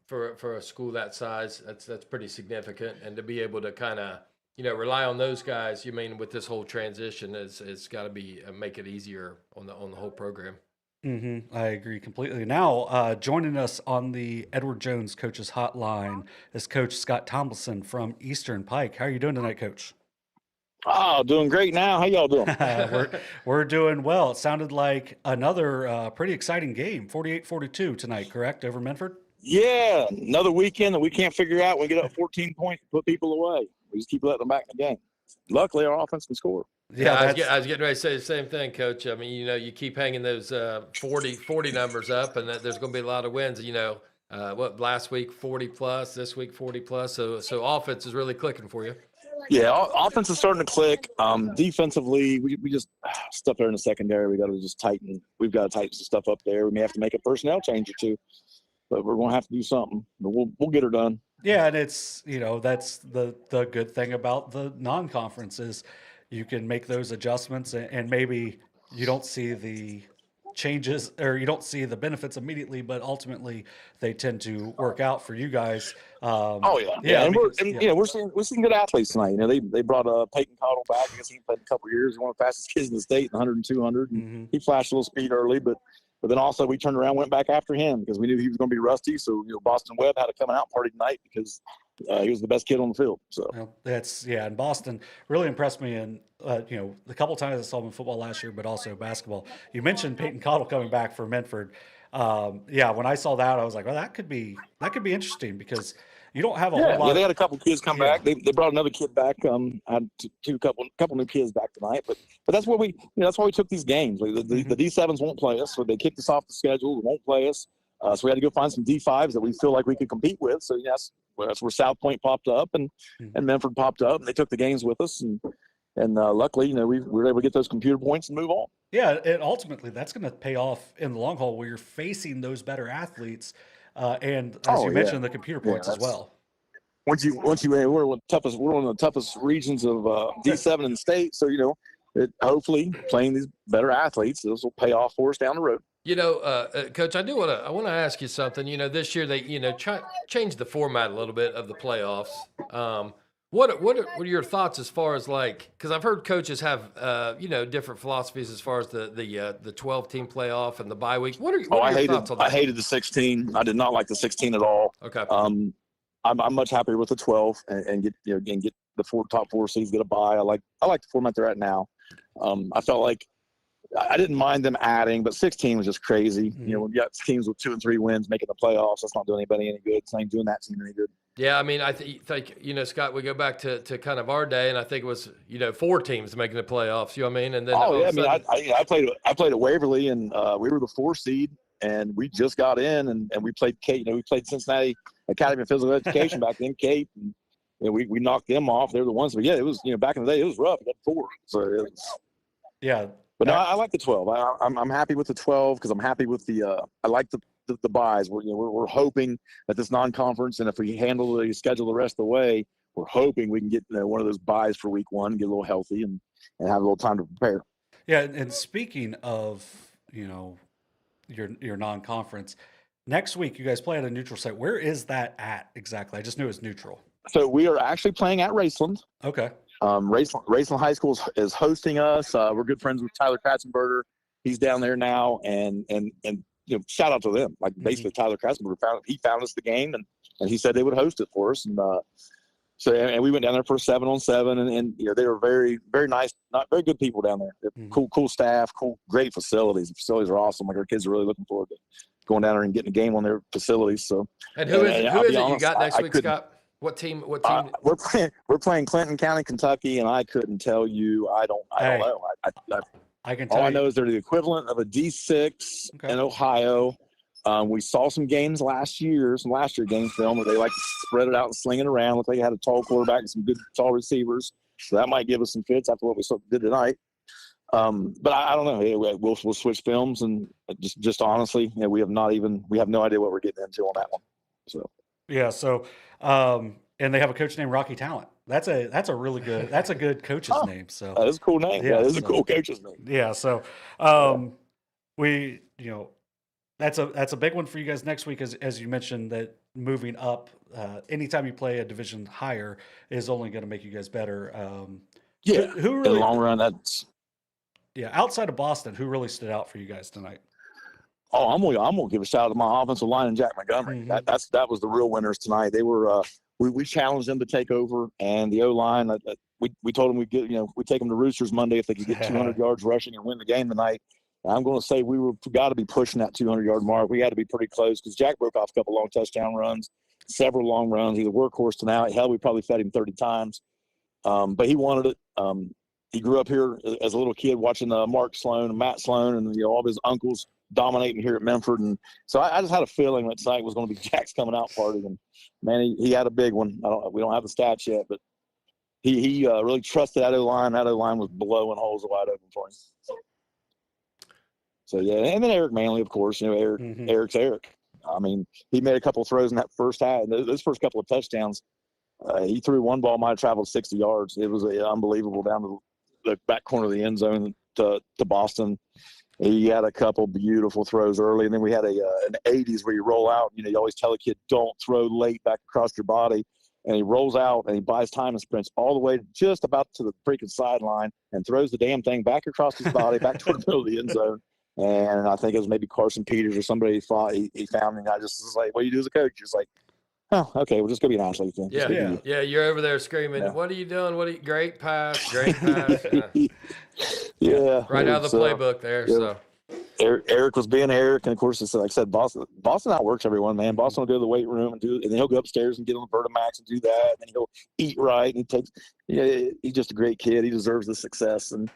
for a school that size, that's pretty significant. And to be able to kind of rely on those guys, with this whole transition, it's got to be make it easier on the whole program. I agree completely. Now, joining us on the Edward Jones Coaches Hotline is Coach Scott Tomlison from Eastern Pike. How are you doing tonight, Coach? Oh, doing great now. How y'all doing? We're doing well. It sounded like another pretty exciting game, 48-42 tonight, correct, over Medford? Yeah, another weekend that we can't figure out. We get up 14 points and put people away. We just keep letting them back in the game. Luckily, our offense can score. Yeah, I was getting ready to say the same thing, Coach. You keep hanging those 40 numbers up, and there's going to be a lot of wins. Last week 40+, this week 40+. So offense is really clicking for you. Yeah, offense is starting to click. Defensively, we just stuff there in the secondary. We got to just tighten. We've got to tighten some stuff up there. We may have to make a personnel change or 2, but we're going to have to do something. But we'll get her done. Yeah, and it's that's the good thing about the non-conference is you can make those adjustments, and maybe you don't see the changes or you don't see the benefits immediately, but ultimately they tend to work out for you guys. And we're seeing good athletes tonight. They brought Peyton Cottle back. I guess he played a couple of years. He's one of the fastest kids in the state, 100 and 200. And he flashed a little speed early, but then also we turned around, went back after him because we knew he was going to be rusty. So Boston Webb had a coming out party tonight because he was the best kid on the field. So Well, and Boston really impressed me in, the couple times I saw him in football last year, but also basketball. You mentioned Peyton Cottle coming back for Medford. When I saw that, I was like, well, that could be interesting because you don't have a whole lot. Yeah, they had a couple kids come back. They brought another kid back. Had couple new kids back tonight. But that's what that's why we took these games. Like the D7s won't play us, so they kicked us off the schedule. They won't play us. So we had to go find some D5s that we feel like we could compete with. So yes, that's where South Point popped up and Medford popped up, and they took the games with us. And luckily, we were able to get those computer points and move on. Yeah, and ultimately that's going to pay off in the long haul where you're facing those better athletes, and as you mentioned, the computer points as well. Once you we're one of the toughest regions of D7 in the state. So hopefully playing these better athletes, this will pay off for us down the road. Coach, I want to ask you something. This year they changed the format a little bit of the playoffs. What are your thoughts as far as because I've heard coaches have different philosophies as far as the 12-team playoff and the bye week. What are your thoughts on that? I hated the 16. I did not like the 16 at all. Okay. I'm much happier with the 12 and get the top four seeds, get a bye. I like the format they're at now. I felt like I didn't mind them adding, but 16 was just crazy. When you got teams with 2 and 3 wins making the playoffs, that's not doing anybody any good. It's not doing that team any good. Yeah, I mean, I think Scott, we go back to kind of our day, and I think it was 4 teams making the playoffs. You know what I mean? And then I played at Waverly, and we were the 4 seed, and we just got in, and we played Cape. We played Cincinnati Academy of Physical Education back then, Cape, and we knocked them off. They were the ones, but yeah, it was back in the day, it was rough. We got 4, so it was, yeah. But no, I like the 12. I'm happy with the 12 because I'm happy with I like the buys. We're hoping that this non-conference, and if we handle the schedule the rest of the way, we're hoping we can get one of those buys for week 1, get a little healthy, and have a little time to prepare. Yeah, and speaking of your non-conference, next week you guys play at a neutral site. Where is that at exactly? I just knew it was neutral. So we are actually playing at Raceland. Okay. Raceland High School is hosting us. We're good friends with Tyler Katzenberger. He's down there now, and shout out to them. Like basically, Tyler Katzenberger found us the game, and he said they would host it for us. And and we went down there for a 7-on-7, and they were very, very nice, not very good people down there. Cool staff, great facilities. The facilities are awesome. Like our kids are really looking forward to going down there and getting a game on their facilities. So, and who is it you got next week, Scott? What team? We're playing Clinton County, Kentucky, and I couldn't tell you. I don't know. I can tell all I know is they're the equivalent of a D6 in Ohio. We saw some games last year game film where they like to spread it out and sling it around. Looked like they had a tall quarterback and some good tall receivers. So that might give us some fits after what we did tonight. But I don't know. We'll switch films, and just honestly, we have no idea what we're getting into on that one. So. Yeah. So, and they have a coach named Rocky Talent. That's a really good. That's a good coach's name. So that's a cool name. Yeah, that's a cool coach's name. Yeah. So, that's a big one for you guys next week, as you mentioned that moving up. Anytime you play a division higher is only going to make you guys better. Who really, in the long run, that's. Yeah. Outside of Boston, who really stood out for you guys tonight? Oh, I'm gonna give a shout out to my offensive line and Jack Montgomery. That was the real winners tonight. They were we challenged them to take over, and the O line. We told them we take them to Roosters Monday if they could get 200 yards rushing and win the game tonight. And I'm going to say we got to be pushing that 200-yard mark. We had to be pretty close because Jack broke off a couple long touchdown runs, several long runs. He's a workhorse tonight. Hell, we probably fed him 30 times, but he wanted it. He grew up here as a little kid watching Mark Sloan and Matt Sloan and all of his uncles dominating here at Memphis, and so I just had a feeling that tonight was going to be Jack's coming out party, and man, he had a big one. We don't have the stats yet, but he really trusted that O-line. That O-line was blowing holes wide open for him. So yeah, and then Eric Manley, of course. Eric's Eric. I mean, he made a couple of throws in that first half. Those first couple of touchdowns, he threw one ball might have traveled 60 yards. It was unbelievable down to the back corner of the end zone to Boston. He had a couple beautiful throws early, and then we had an 80s where you roll out. You always tell a kid, don't throw late back across your body. And he rolls out, and he buys time and sprints all the way just about to the freaking sideline and throws the damn thing back across his body, back toward the middle of the end zone. And I think it was maybe Carson Peters or somebody he found, and I just was like, what do you do as a coach? He's like, Oh, okay. We'll just go be an athlete then. Just Yeah, go be- yeah. You're over there screaming, Yeah. "What are you doing? Great pass, great pass!" Yeah. Right out of the So, playbook there. yeah. So Eric was being Eric, and of course, it's like I said, Boston outworks everyone, man. Boston will go to the weight room and then he'll go upstairs and get on the Vertimax and do that, and then he'll eat right, and he takes. Yeah, he's just a great kid. He deserves the success, and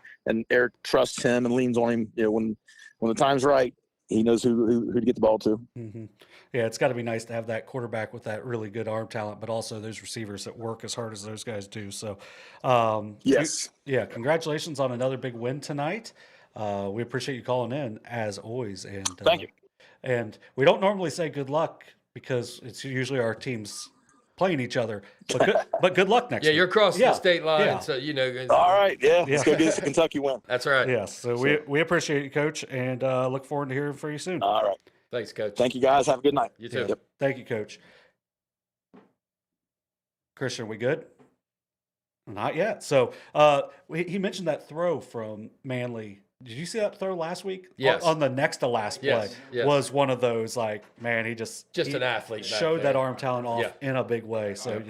Eric trusts him and leans on him. You know, when the time's right, he knows who to get the ball to. Mm-hmm. Yeah, it's got to be nice to have that quarterback with that really good arm talent, but also those receivers that work as hard as those guys do. So, Yes. congratulations on another big win tonight. We appreciate you calling in as always, and Thank you. And we don't normally say good luck because it's usually our teams playing each other. But good luck next yeah, week. you're crossing the state line, yeah. so you know. All right, let's go get us a Kentucky win. That's right. Yes, so we appreciate you, Coach, and look forward to hearing from you soon. All right. Thanks, Coach. Thank you, guys. Have a good night. You too. Yep. Thank you, Coach. Christian, we good? Not yet. So he mentioned that throw from Manley. Did you see that throw last week? Yes. On the next to last play was one of those, like, man, he an athlete. Showed that arm talent off Yeah. in a big way. So,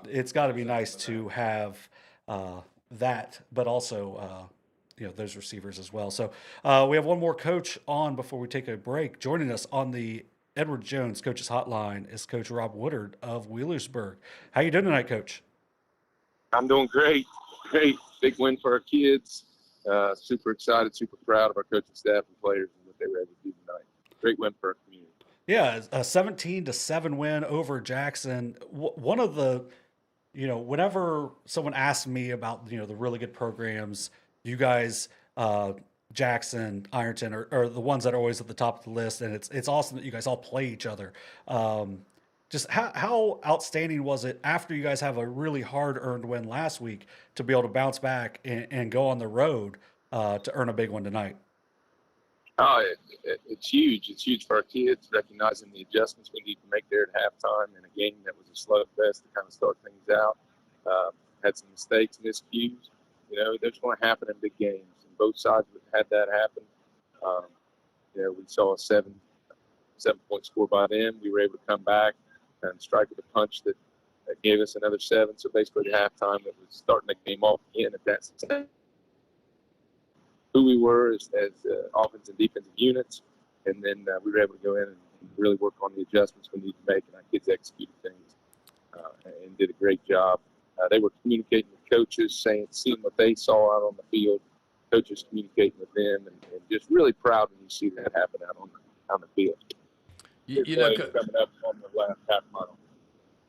it's got to be nice to have that, but also, those receivers as well. So we have one more coach on before we take a break. Joining us on the Edward Jones Coaches Hotline is Coach Rob Woodard of Wheelersburg. How you doing tonight, Coach? I'm doing great. Great. Big win for our kids. Super excited, super proud of our coaching staff and players and what they were able to do tonight. Great win for our community. Yeah, a 17-7 win over Jackson. One of the, whenever someone asks me about, the really good programs, you guys, Jackson, Ironton are the ones that are always at the top of the list, and it's awesome that you guys all play each other. Just how outstanding was it after you guys have a really hard-earned win last week to be able to bounce back and go on the road to earn a big one tonight? Oh, it's huge. It's huge for our kids, recognizing the adjustments we need to make there at halftime in a game that was a slugfest to kind of start things out. Had some mistakes, miscues. That's going to happen in big games, and both sides had that happen. We saw a seven-point score by them. We were able to come back and strike with a punch that gave us another 7. So basically at halftime, it was starting the game off again at that stage. Who we were as offensive and defensive units, and then we were able to go in and really work on the adjustments we need to make, and our kids executed things and did a great job. They were communicating with coaches, seeing what they saw out on the field, coaches communicating with them, and just really proud when you see that happen out on the field. Coming up on the last half mile.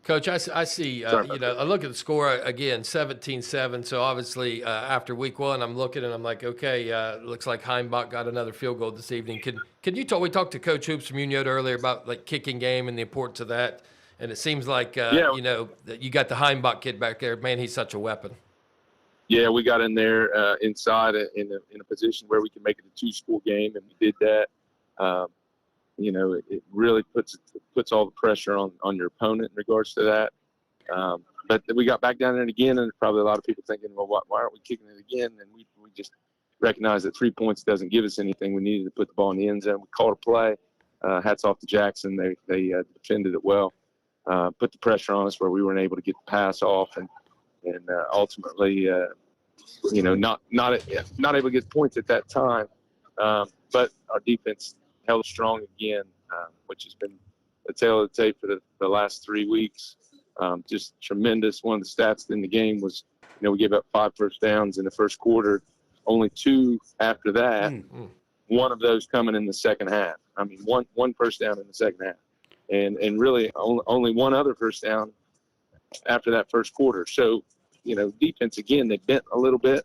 Coach, I see, I look at the score again, 17-7. So obviously after week one, I'm looking and I'm like, okay, looks like Heimbach got another field goal this evening. Can you we talked to Coach Hoops from Unioto earlier about like kicking game and the importance of that. And it seems like, that you got the Heimbach kid back there. Man, he's such a weapon. Yeah, we got in there inside in a position where we can make it a 2-score game, and we did that. It really puts all the pressure on your opponent in regards to that. But we got back down there again, and probably a lot of people thinking, well, why aren't we kicking it again? And we just recognized that 3 points doesn't give us anything. We needed to put the ball in the end zone. We called a play. Hats off to Jackson. They defended it well. Put the pressure on us where we weren't able to get the pass off, and ultimately, not able to get points at that time. But our defense held strong again, which has been the tail of the tape for the last 3 weeks. Just tremendous. One of the stats in the game was, we gave up 5 first downs in the first quarter, only 2 after that. One of those coming in the second half. I mean, one first down in the second half, and really only one other first down after that first quarter. So, defense again, they bent a little bit.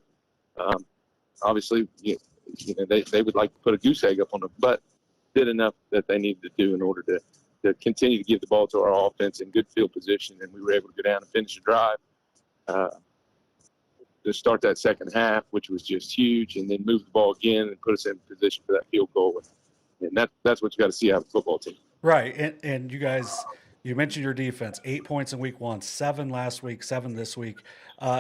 Obviously, they would like to put a goose egg up on them, but did enough that they needed to do in order to continue to give the ball to our offense in good field position, and we were able to go down and finish the drive to start that second half, which was just huge, and then move the ball again and put us in position for that field goal. And that's what you got to see out of a football team. Right, and you guys, you mentioned your defense, 8 points in week 1, 7 last week, 7 this week.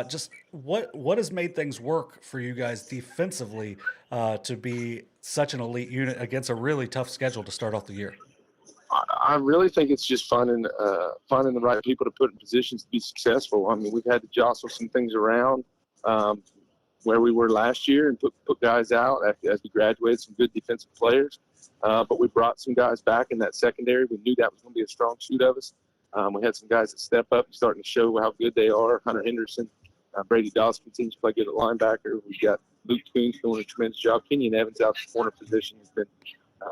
Just what has made things work for you guys defensively to be such an elite unit against a really tough schedule to start off the year? I really think it's just finding the right people to put in positions to be successful. I mean, we've had to jostle some things around where we were last year and put guys out as we graduated some good defensive players. But we brought some guys back in that secondary. We knew that was going to be a strong suit of us. We had some guys that step up and starting to show how good they are. Hunter Henderson, Brady Dawes continues to play good at linebacker. We've got Luke Coons doing a tremendous job. Kenyon Evans out the corner position has been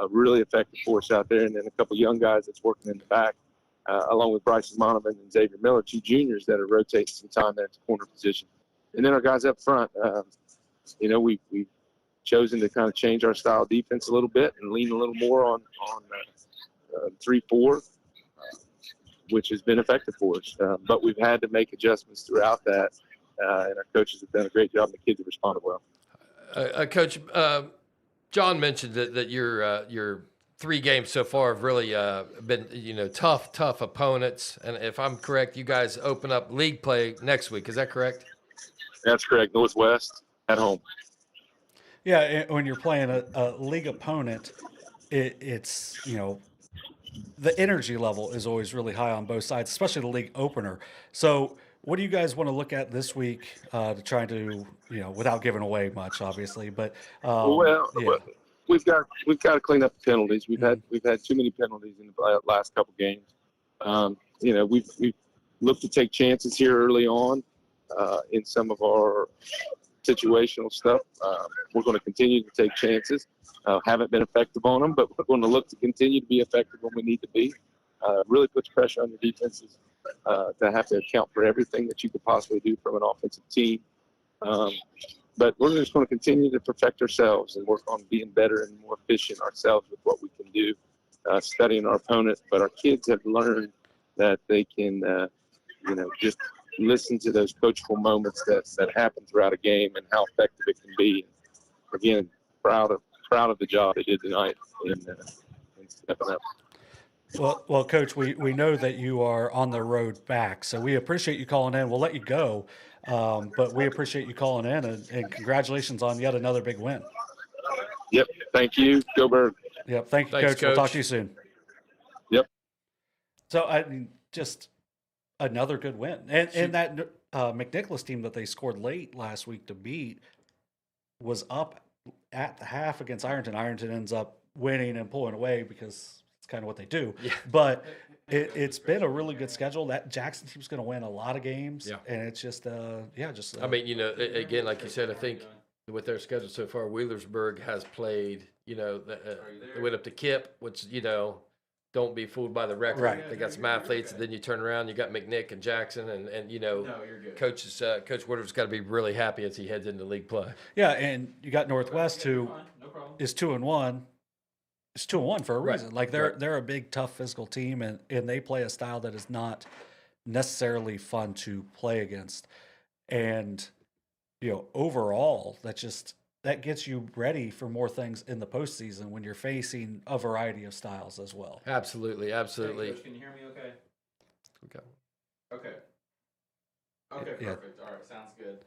really effective for us out there. And then a couple young guys that's working in the back, along with Bryce Monovan and Xavier Miller, two juniors that are rotating some time there at the corner position. And then our guys up front, we've chosen to kind of change our style of defense a little bit and lean a little more on 3-4, which has been effective for us. But we've had to make adjustments throughout that, and our coaches have done a great job, and the kids have responded well. Coach, John mentioned that your 3 games so far have really been tough opponents, and if I'm correct, you guys open up league play next week. Is that correct? That's correct. Northwest at home. Yeah, when you're playing a league opponent, it's the energy level is always really high on both sides, especially the league opener. So what do you guys want to look at this week to try to, without giving away much, obviously, but we've got to clean up the penalties. We've had too many penalties in the last couple games. We've looked to take chances here early on in some of our situational stuff. We're going to continue to take chances. Haven't been effective on them, but we're going to look to continue to be effective when we need to be. Really puts pressure on the defenses to have to account for everything that you could possibly do from an offensive team. But we're just going to continue to perfect ourselves and work on being better and more efficient ourselves with what we can do, studying our opponent. But our kids have learned that they can, just listen to those coachable moments that happen throughout a game and how effective it can be. Again, proud of the job they did tonight in stepping up. Well, Coach, we know that you are on the road back, so we appreciate you calling in. We'll let you go, but we appreciate you calling in, and congratulations on yet another big win. Yep. Thank you. Go Bird. Yep. Thanks, Coach. We'll talk to you soon. Yep. So, just another good win. And that McNicholas team that they scored late last week to beat was up at the half against Ironton. Ironton ends up winning and pulling away because it's kind of what they do. Yeah. But it's been a really good schedule. That Jackson team's going to win a lot of games. Yeah. And it's just, I mean, again, like you said, I think with their schedule so far, Wheelersburg has played, they went up to Kip, which, don't be fooled by the record. Right. They got some athletes, and then you turn around, you got McNick and Jackson, and Coach Woodard's got to be really happy as he heads into league play. Yeah, and you got Northwest, who is 2-1. It's 2-1 for a reason. Right. Like they're a big, tough physical team, and they play a style that is not necessarily fun to play against. And overall, that gets you ready for more things in the postseason when you're facing a variety of styles as well. Absolutely. Hey, Coach, can you hear me okay? Okay. Okay, perfect. All right, sounds good.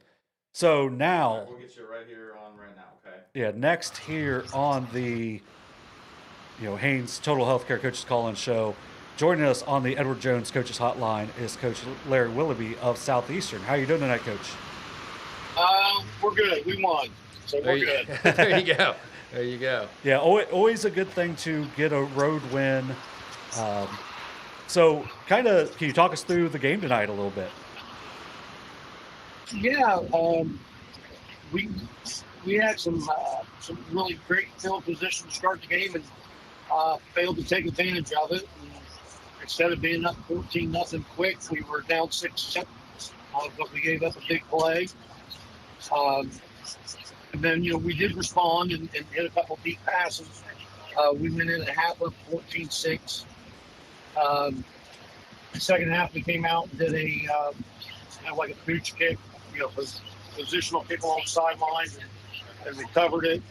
So now... Right, we'll get you right here on right now, okay? Yeah, next here on the Haynes Total Healthcare Coaches Call-In Show, joining us on the Edward Jones Coaches Hotline is Coach Larry Willoughby of Southeastern. How are you doing tonight, Coach? We're good. We won. So we're good. There you go. There you go. Yeah, always a good thing to get a road win. So, can you talk us through the game tonight a little bit? Yeah, we had some really great field position to start the game and failed to take advantage of it. And instead of being up 14-0 quick, we were down 6-7, but we gave up a big play. And then, we did respond and hit a couple deep passes. We went in at half up 14-6. The second half, we came out and did like a pooch kick, positional kick along the sideline, and we covered it.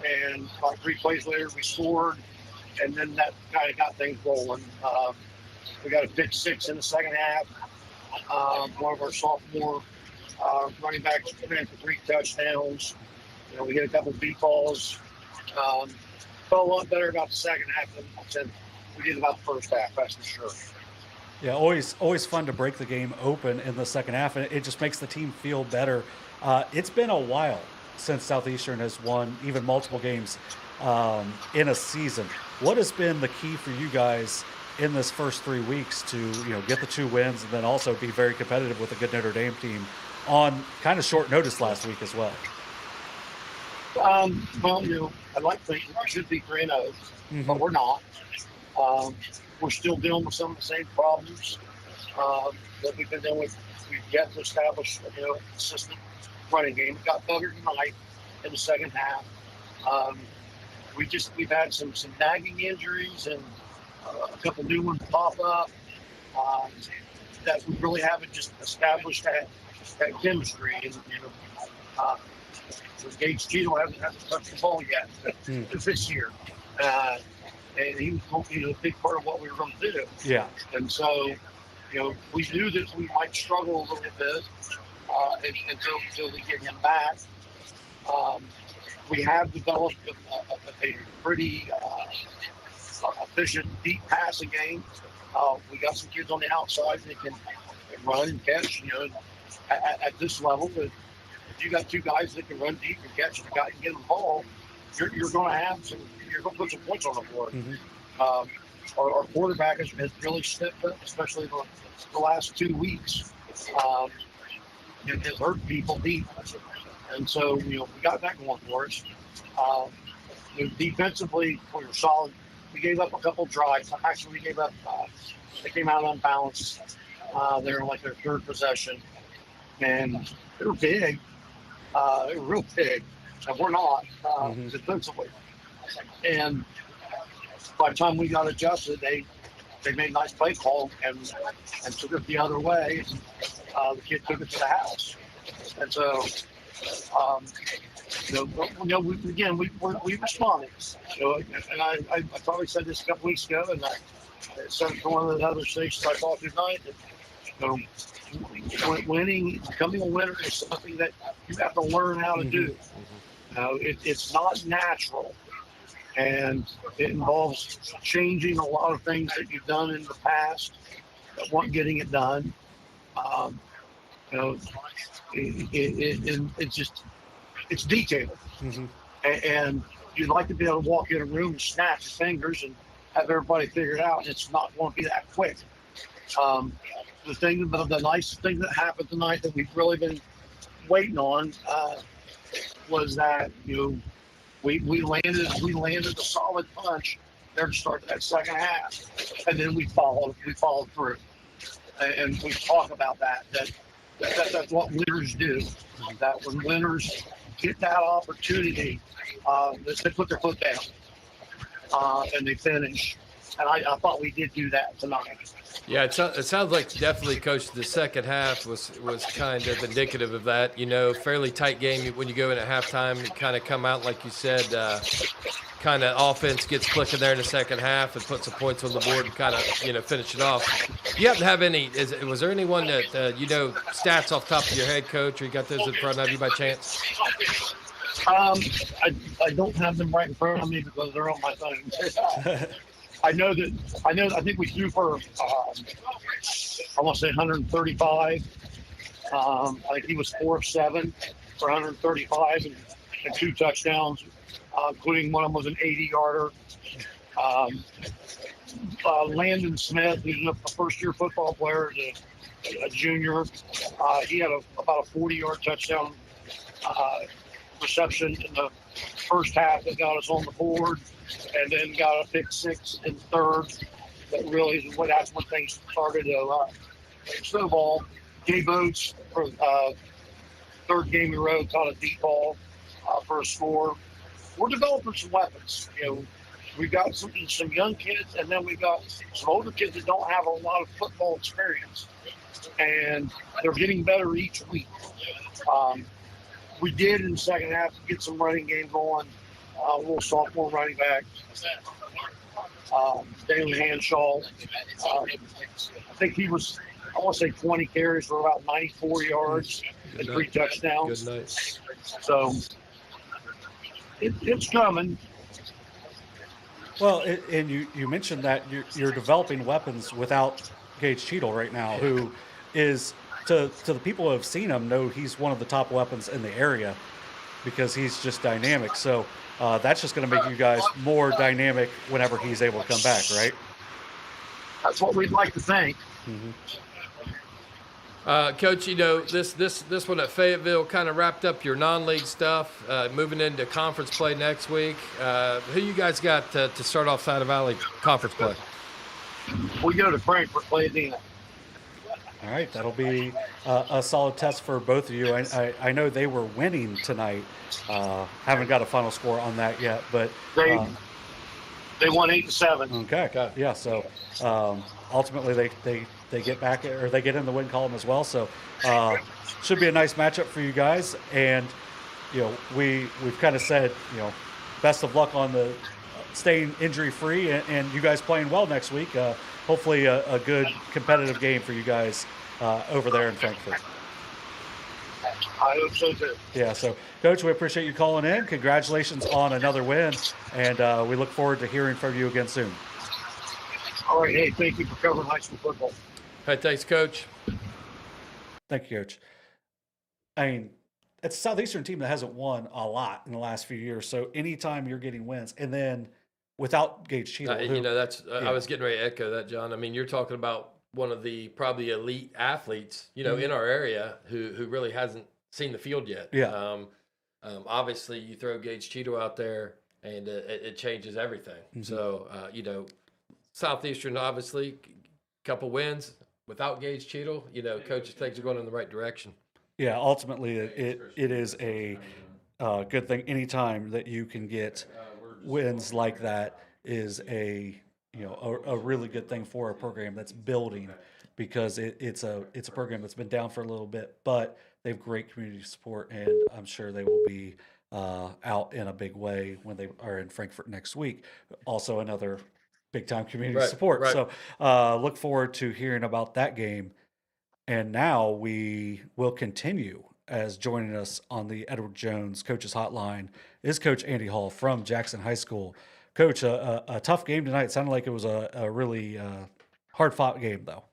And about 3 plays later, we scored, and then that kind of got things rolling. We got a pick 6 in the second half. One of our sophomore running backs ran for 3 touchdowns. We hit a couple of deep balls. Felt a lot better about the second half than we did about the first half, that's for sure. Yeah, always fun to break the game open in the second half, and it just makes the team feel better. It's been a while since Southeastern has won even multiple games in a season. What has been the key for you guys in this first 3 weeks to get the 2 wins and then also be very competitive with a good Notre Dame team on kind of short notice last week as well? Well, I'd like to think we should be 3-0, but we're not. We're still dealing with some of the same problems that we've been dealing with. We've yet to establish a consistent running game. It got better tonight in the second half. We've had some nagging injuries and a couple new ones pop up that we really haven't just established that chemistry. And Gage Cheeto hasn't touched the ball yet this year. And he was a big part of what we were going to do. Yeah. And so, we knew that we might struggle a little bit until we get him back. We have developed a pretty efficient deep passing game. We got some kids on the outside that can run and catch. At this level, if you got 2 guys that can run deep and catch and get the ball, you're going to have some. You're going to put some points on the board. Our quarterback has really stepped up, especially the last 2 weeks. It has hurt people deep. And so, we got that going for us. Defensively, we were solid. We gave up a couple drives. Actually, we gave up, they came out unbalanced. They were like their 3rd possession. And they were big. They were real big. And we're not defensively. And by the time we got adjusted, they made a nice play call and took it the other way. The kid took it to the house. And so, we responded. And I probably said this a couple weeks ago, and I said it to one of the other stations I talked to tonight. Becoming a winner is something that you have to learn how to do. It's not natural. And it involves changing a lot of things that you've done in the past that weren't getting it done. It's detailed. And you'd like to be able to walk in a room and snap your fingers and have everybody figure it out. And it's not going to be that quick. The nice thing that happened tonight that we've really been waiting on was that we landed a solid punch there to start that second half, and then we followed through, and we talk about that's what winners do. That when winners get that opportunity, they put their foot down and they finish. And I thought we did do that tonight. Yeah, it sounds like definitely, Coach, the second half was kind of indicative of that. Fairly tight game. When you go in at halftime, you kind of come out, like you said, kind of offense gets clicking there in the second half and put some points on the board and kind of, finish it off. Do you happen to have any, was there anyone that, stats off the top of your head, Coach, or you got those in front of you by chance? I don't have them right in front of me because they're on my phone. I think we threw for, I want to say 135. I think he was 4 of 7 for 135 and 2 touchdowns, including one of them was an 80-yarder. Landon Smith, who's a first-year football player, a junior, he had about a 40-yard touchdown reception in the first half that got us on the board, and then got a pick 6 in third. That's when things started to snowball. Gabe Oates, for third game in a row, caught a deep ball for a score. We're developing some weapons. We've got some young kids, and then we've got some older kids that don't have a lot of football experience, and they're getting better each week. We did in the second half get some running game going. A little sophomore running back, Daily Hanshaw. I think he was, I want to say 20 carries for about 94 yards and 3 touchdowns. Good night. So it's coming. Well, and you mentioned that you're developing weapons without Gage Cheadle right now, who is to the people who have seen him know he's one of the top weapons in the area because he's just dynamic. So that's just going to make you guys more dynamic whenever he's able to come back, right? That's what we'd like to think. Mm-hmm. Coach, this one at Fayetteville kind of wrapped up your non-league stuff. Moving into conference play next week. Who you guys got to start off Side of Valley conference play? We go to Frankfurt, play Indiana. All right, that'll be a solid test for both of you. I know they were winning tonight. Haven't got a final score on that yet, but they won 8-7. Okay, yeah. So ultimately, they get back or they get in the win column as well. So should be a nice matchup for you guys. And we've kind of said best of luck on the staying injury free and you guys playing well next week. Hopefully a good competitive game for you guys over there in Frankfurt. I hope so too. Yeah, so Coach, we appreciate you calling in. Congratulations on another win, and we look forward to hearing from you again soon. All right, hey, thank you for covering high school football. Hey, thanks, Coach. Thank you, Coach. I mean, it's a Southeastern team that hasn't won a lot in the last few years, so anytime you're getting wins, and then without Gage Cheadle. I was getting ready to echo that, John. I mean, you're talking about one of the probably elite athletes, in our area who really hasn't seen the field yet. Yeah. Obviously, you throw Gage Cheadle out there, and it changes everything. Mm-hmm. So, Southeastern, obviously, couple wins without Gage Cheadle. Coaches things are going in the right direction. Yeah, ultimately, it is a good thing. Anytime that you can get wins like that is a really good thing for a program that's building, because it's a program that's been down for a little bit, but they have great community support, and I'm sure they will be out in a big way when they are in Frankfurt next week. Also, another big time community support. Right. So look forward to hearing about that game. And now we will continue, as joining us on the Edward Jones Coaches Hotline is Coach Andy Hall from Jackson High School. Coach, a tough game tonight. It sounded like it was a really hard-fought game, though.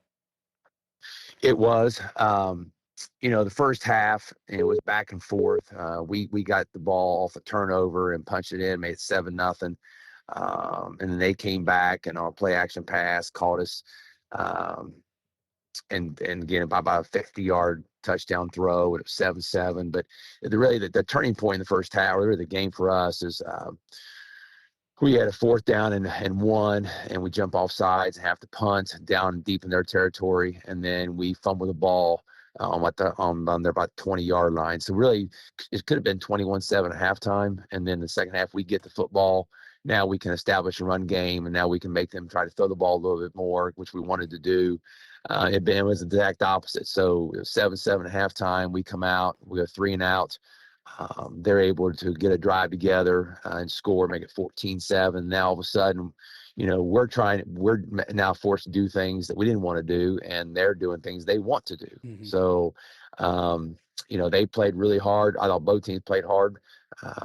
It was. The first half, it was back and forth. We got the ball off a turnover and punched it in, made it 7-0. And then they came back, and our play action pass caught us. And again, by about a 50-yard touchdown throw, it was 7-7. But the turning point in the first half, really the game for us, is we had a 4th down and 1, and we jump off sides and have to punt down deep in their territory, and then we fumble the ball on their about 20-yard line. So really, it could have been 21-7 at halftime, and then the second half we get the football. Now we can establish a run game, and now we can make them try to throw the ball a little bit more, which we wanted to do. It was the exact opposite. So it was 7-7 at halftime. We come out, we go 3 and out. They're able to get a drive together and score, make it 14-7. Now all of a sudden, we're now forced to do things that we didn't want to do, and they're doing things they want to do. Mm-hmm. So, they played really hard. I thought both teams played hard.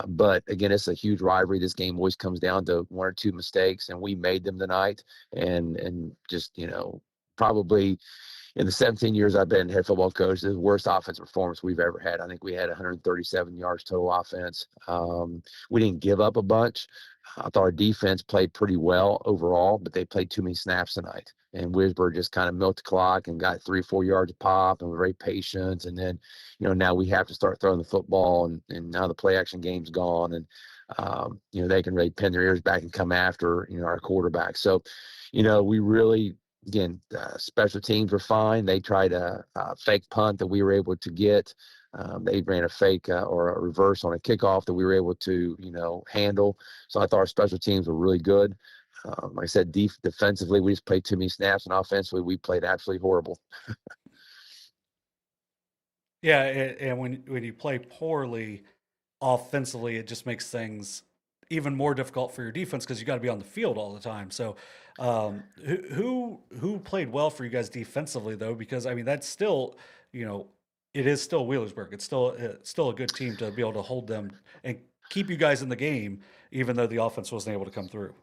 But again, it's a huge rivalry. This game always comes down to 1 or 2 mistakes, and we made them tonight. And just, probably in the 17 years I've been head football coach, the worst offensive performance we've ever had. I think we had 137 yards total offense. We didn't give up a bunch. I thought our defense played pretty well overall, but they played too many snaps tonight. And Wheelersburg just kind of milked the clock and got 3 or 4 yards a pop, and were very patient. And then, now we have to start throwing the football, and now the play action game's gone, and they can really pin their ears back and come after our quarterback. So, we really, again, special teams were fine. They tried a fake punt that we were able to get. They ran a fake or a reverse on a kickoff that we were able to, handle. So I thought our special teams were really good. Like I said, defensively, we just played too many snaps, and offensively, we played absolutely horrible. Yeah, and when you play poorly offensively, it just makes things even more difficult for your defense, because you got to be on the field all the time. So who played well for you guys defensively, though? Because that's still, it is still Wheelersburg. It's still a good team to be able to hold them and keep you guys in the game, even though the offense wasn't able to come through.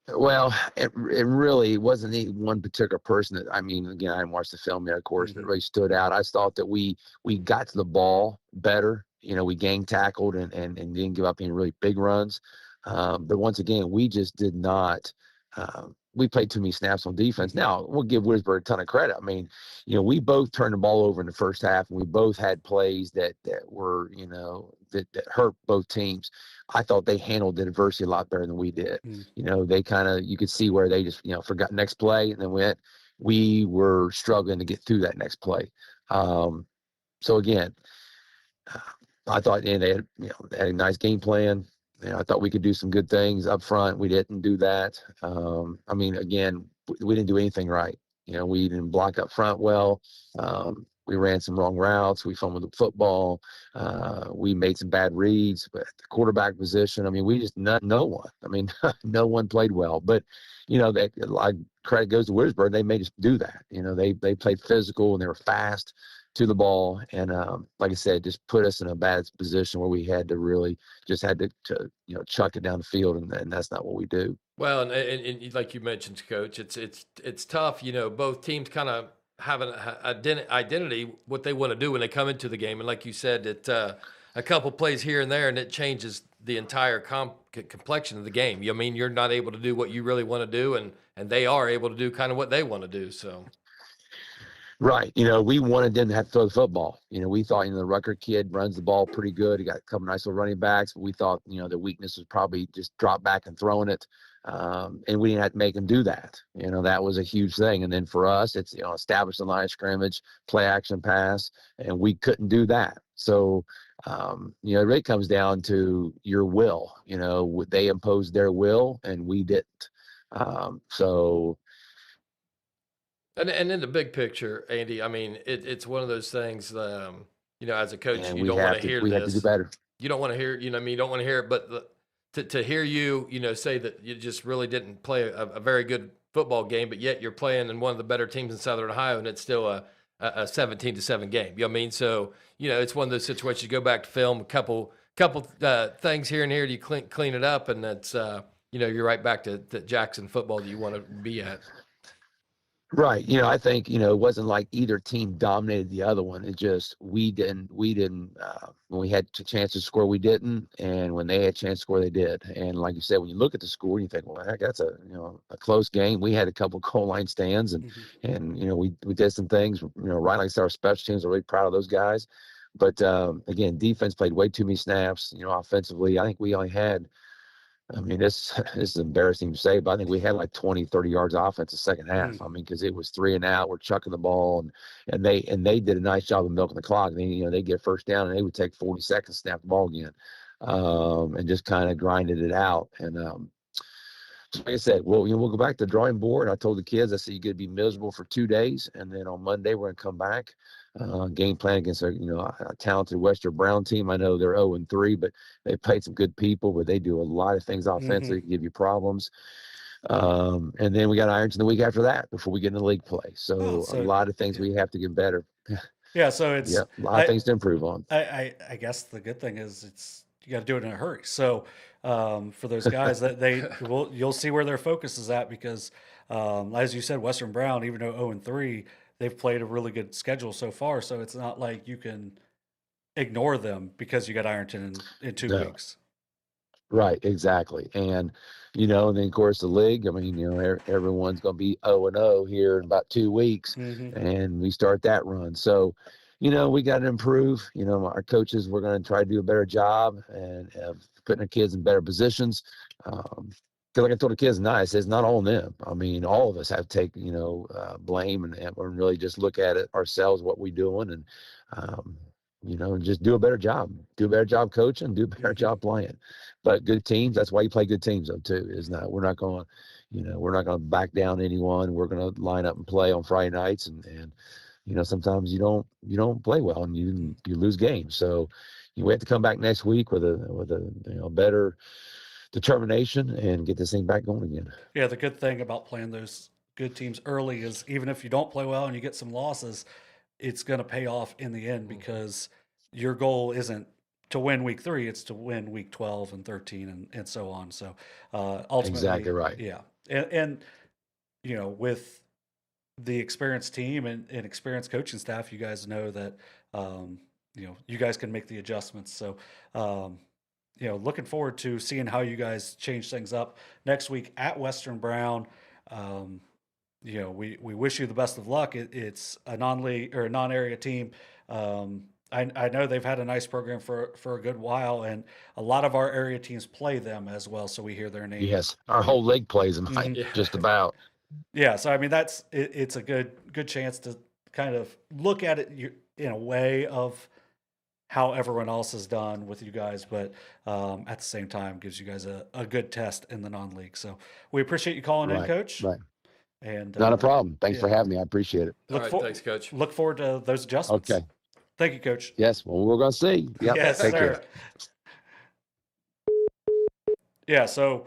Well, it really wasn't any one particular person that, I mean, again, I didn't watch the film yet, of course, but it really stood out. I thought that we got to the ball better. We gang tackled and didn't give up any really big runs. But once again, we just did not. We played too many snaps on defense. Now, we'll give Wheelersburg a ton of credit. I mean, we both turned the ball over in the first half, and we both had plays that were, that hurt both teams. I thought they handled the adversity a lot better than we did. They kind of, you could see where they just, forgot next play, and then we were struggling to get through that next play. So again, I thought they had, they had a nice game plan. I thought we could do some good things up front. We didn't do that. I mean, again, we didn't do anything right. We didn't block up front well. We ran some wrong routes. We fumbled the football. We made some bad reads. But the quarterback position, I mean, we just no one. I mean, no one played well. But that like credit goes to Wheelersburg. They made us do that. They played physical and they were fast to the ball, and like I said, just put us in a bad position where we had to really just had to chuck it down the field, and that's not what we do. Well, and like you mentioned, Coach, it's tough. Both teams kind of have an identity, what they want to do when they come into the game, and like you said, a couple plays here and there, and it changes the entire complexion of the game. I mean, you're not able to do what you really want to do, and they are able to do kind of what they want to do. So. Right. We wanted them to have to throw the football. We thought, the Rucker kid runs the ball pretty good. He got a couple nice little running backs, but we thought, the weakness was probably just drop back and throwing it. And we didn't have to make him do that. That was a huge thing. And then for us, it's, establish the line of scrimmage, play action pass, and we couldn't do that. So, it really comes down to your will. They imposed their will and we didn't. So. And in the big picture, Andy, I mean, it's one of those things, as a coach, you don't want to hear this. We have to do better. You don't want to hear, you don't want to hear it, but to hear you, say that you just really didn't play a very good football game, but yet you're playing in one of the better teams in Southern Ohio, and it's still a 17-7 game. You know what I mean? So, it's one of those situations, you go back to film, a couple things here and here, you clean it up, and that's, you're right back to Jackson football that you want to be at. Right. I think, it wasn't like either team dominated the other one. It just, we didn't, when we had a chance to score, we didn't. And when they had a chance to score, they did. And like you said, when you look at the score, you think, well, heck, that's a close game. We had a couple goal line stands and we did some things, right. Like I said, our special teams are really proud of those guys. But again, defense played way too many snaps, offensively. I think we only had, this is embarrassing to say, but I think we had like 20, 30 yards offense the second half. I mean, because it was 3 and out, we're chucking the ball, and they did a nice job of milking the clock. They get first down, and they would take 40 seconds to snap the ball again, and just kind of grinded it out. And like I said, we'll go back to the drawing board. I told the kids, I said, you're going to be miserable for 2 days, and then on Monday we're going to come back. Game plan against a talented Western Brown team. I know they're 0-3, but they played some good people, but they do a lot of things offensively to give you problems. And then we got Ironton the week after that before we get into league play. So a lot of things we have to get better. Yeah, so it's a lot of things to improve on. I guess the good thing is you got to do it in a hurry. So for those guys that you'll see where their focus is at, because as you said, Western Brown, even though 0-3, they've played a really good schedule so far. So it's not like you can ignore them because you got Ironton in 2 weeks. Right, exactly. And and then of course the league, I mean, everyone's going to be 0-0 here in about 2 weeks, and we start that run. So, we got to improve. Our coaches, we're going to try to do a better job and putting our kids in better positions. Because like I told the kids tonight, I said, it's not all on them. I mean, all of us have to take, blame and really just look at it ourselves, what we're doing, and, and just do a better job. Do a better job coaching, do a better job playing. But good teams, that's why you play good teams, though, too. We're not going to back down anyone. We're going to line up and play on Friday nights, and sometimes you don't play well and you lose games. So we have to come back next week with a better determination and get this thing back going again. Yeah, the good thing about playing those good teams early is even if you don't play well and you get some losses, it's going to pay off in the end, because your goal isn't to win week 3, it's to win week 12 and 13 and so on. So ultimately, exactly right. Yeah. And with the experienced team and experienced coaching staff, you guys know that you guys can make the adjustments. So looking forward to seeing how you guys change things up next week at Western Brown. We wish you the best of luck. It's a non-league or a non-area team. I know they've had a nice program for a good while, and a lot of our area teams play them as well. So we hear their name. Yes, our whole league plays them, just about. Yeah, so I mean it's a good chance to kind of look at it in a way of how everyone else has done with you guys, but at the same time gives you guys a good test in the non-league. So we appreciate you calling in, Coach. Right. And not a problem. Thanks for having me. I appreciate it. Thanks, Coach. Look forward to those adjustments. Okay. Thank you, Coach. Yes, well, we're going to see. Yep. Yes, Take sir. care. Yeah, so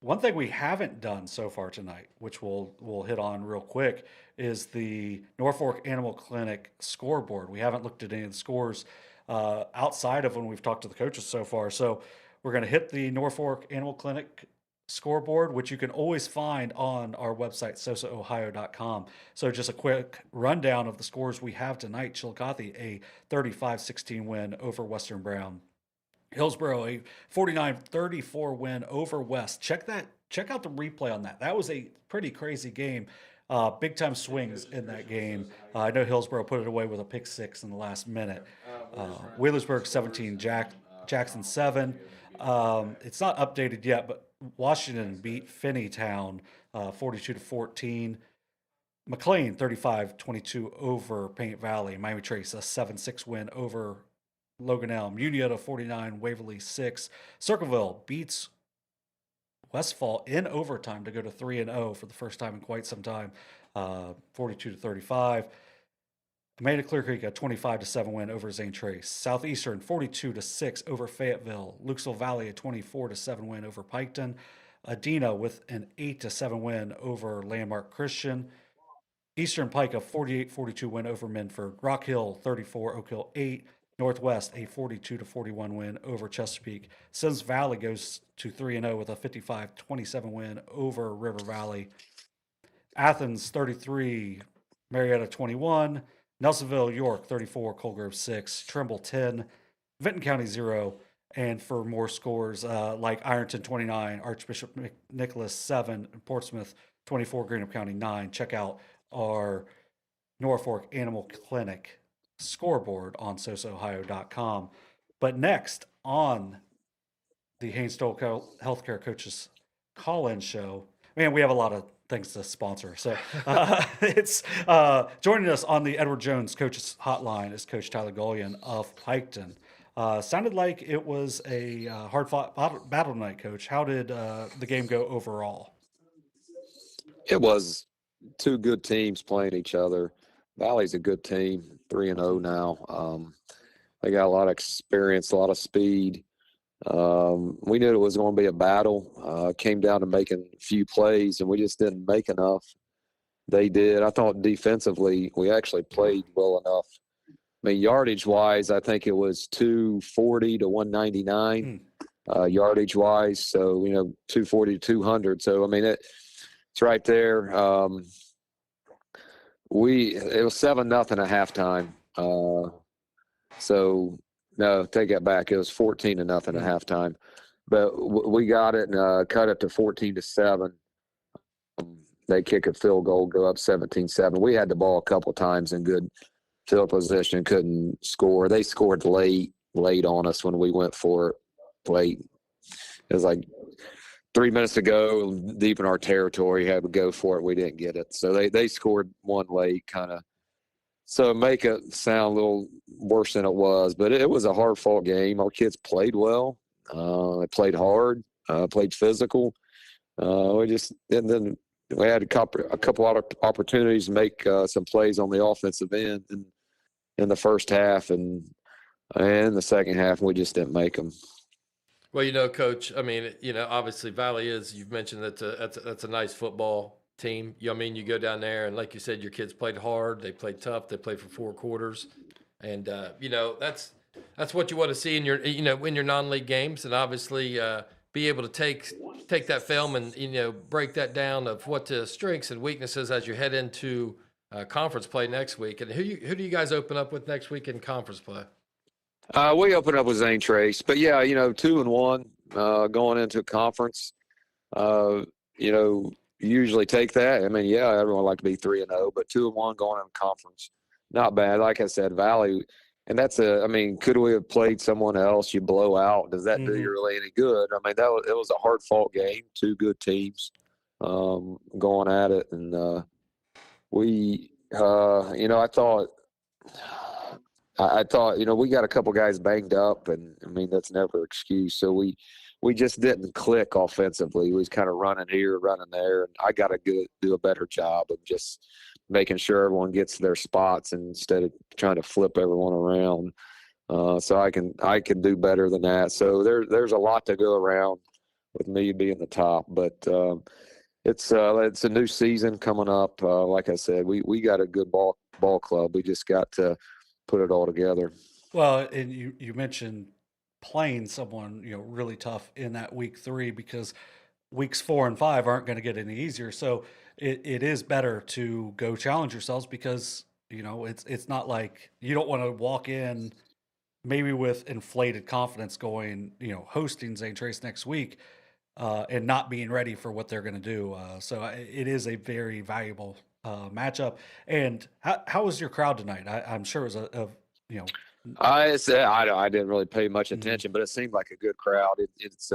one thing we haven't done so far tonight, which we'll hit on real quick, is the Norfolk Animal Clinic scoreboard. We haven't looked at any of the scores outside of when we've talked to the coaches so far. So we're going to hit the Norfolk Animal Clinic scoreboard, which you can always find on our website, sosaohio.com. So just a quick rundown of the scores we have tonight. Chillicothe, a 35-16 win over Western Brown. Hillsboro, a 49-34 win over West. Check out the replay on that. That was a pretty crazy game. Big time swings in that game. I know Hillsboro put it away with a pick six in the last minute. Wheelersburg 17, Jackson 7. It's not updated yet, but Washington beat Finneytown 42-14. McLean 35-22 over Paint Valley. Miami Trace a 7-6 win over Logan Elm. Unioto 49, Waverly 6. Circleville beats Westfall in overtime to go to 3-0 for the first time in quite some time, 42-35. Amanda Clear Creek a 25-7 win over Zane Trace. Southeastern 42-6 over Fayetteville. Lukesville Valley a 24-7 win over Piketon. Adena with an 8-7 win over Landmark Christian. Eastern Pike a 48-42 win over Minford. Rock Hill 34, Oak Hill 8. Northwest a 42-41 win over Chesapeake. Sims Valley goes to 3-0 with a 55-27 win over River Valley. Athens 33, Marietta 21. Nelsonville, York 34, Colgrove 6. Trimble 10, Vinton County 0. And for more scores, like Ironton 29, Archbishop Nicholas 7, and Portsmouth 24, Greenup County 9. Check out our Norfolk Animal Clinic scoreboard on sosaohio.com. But next on the Haynes-Stoll Healthcare Coaches call-in show, man, we have a lot of things to sponsor. So it's joining us on the Edward Jones Coaches Hotline is Coach Tyler Gullion of Piketon. Sounded like it was a hard-fought battle tonight, Coach. How did the game go overall? It was two good teams playing each other. Valley's a good team, 3-0 now. They got a lot of experience, a lot of speed. We knew it was going to be a battle. Came down to making a few plays, and we just didn't make enough. They did. I thought defensively we actually played well enough. I mean, yardage-wise, I think it was 240 to 199 yardage-wise. So, 240 to 200. So, I mean, it's right there. It was 7-0 at halftime. So no, take that back. It was 14-0 at halftime, but we got it and cut it to 14-7. They kick a field goal, go up 17-7. We had the ball a couple of times in good field position, couldn't score. They scored late on us when we went for it late. It was like 3 minutes to go, deep in our territory, had to go for it. We didn't get it. So they scored one late, kind of. So make it sound a little worse than it was. But it was a hard-fought game. Our kids played well. They played hard, played physical. And then we had a couple of opportunities to make some plays on the offensive end in the first half. And in the second half, we just didn't make them. Well, Coach, I mean, obviously Valley you've mentioned that's a nice football team. I mean, you go down there and like you said, your kids played hard. They played tough. They played for 4 quarters. And, that's what you want to see in your non-league games. And obviously be able to take take that film and, break that down of what the strengths and weaknesses as you head into conference play next week. And who do you guys open up with next week in conference play? We open up with Zane Trace, but yeah, 2-1 going into conference. Usually take that. I mean, yeah, everyone would like to be 3-0, but 2-1 going into conference, not bad. Like I said, Valley, and could we have played someone else? You blow out. Does that do you really any good? I mean, it was a hard fought game. Two good teams going at it, and I thought, we got a couple guys banged up, and I mean, that's never an excuse. So we just didn't click offensively. We was kind of running here, running there, and I got to do a better job of just making sure everyone gets to their spots instead of trying to flip everyone around. So I can do better than that. So there's a lot to go around with me being the top, but it's a new season coming up. Like I said, we got a good ball club. We just got to put it all together. Well, and you mentioned playing someone really tough in that week 3, because weeks 4 and 5 aren't going to get any easier. So it is better to go challenge yourselves, because it's not like you don't want to walk in maybe with inflated confidence going hosting Zane Trace next week and not being ready for what they're going to do. So it is a very valuable matchup. And how was your crowd tonight? I'm sure it was I didn't really pay much attention, but it seemed like a good crowd. It's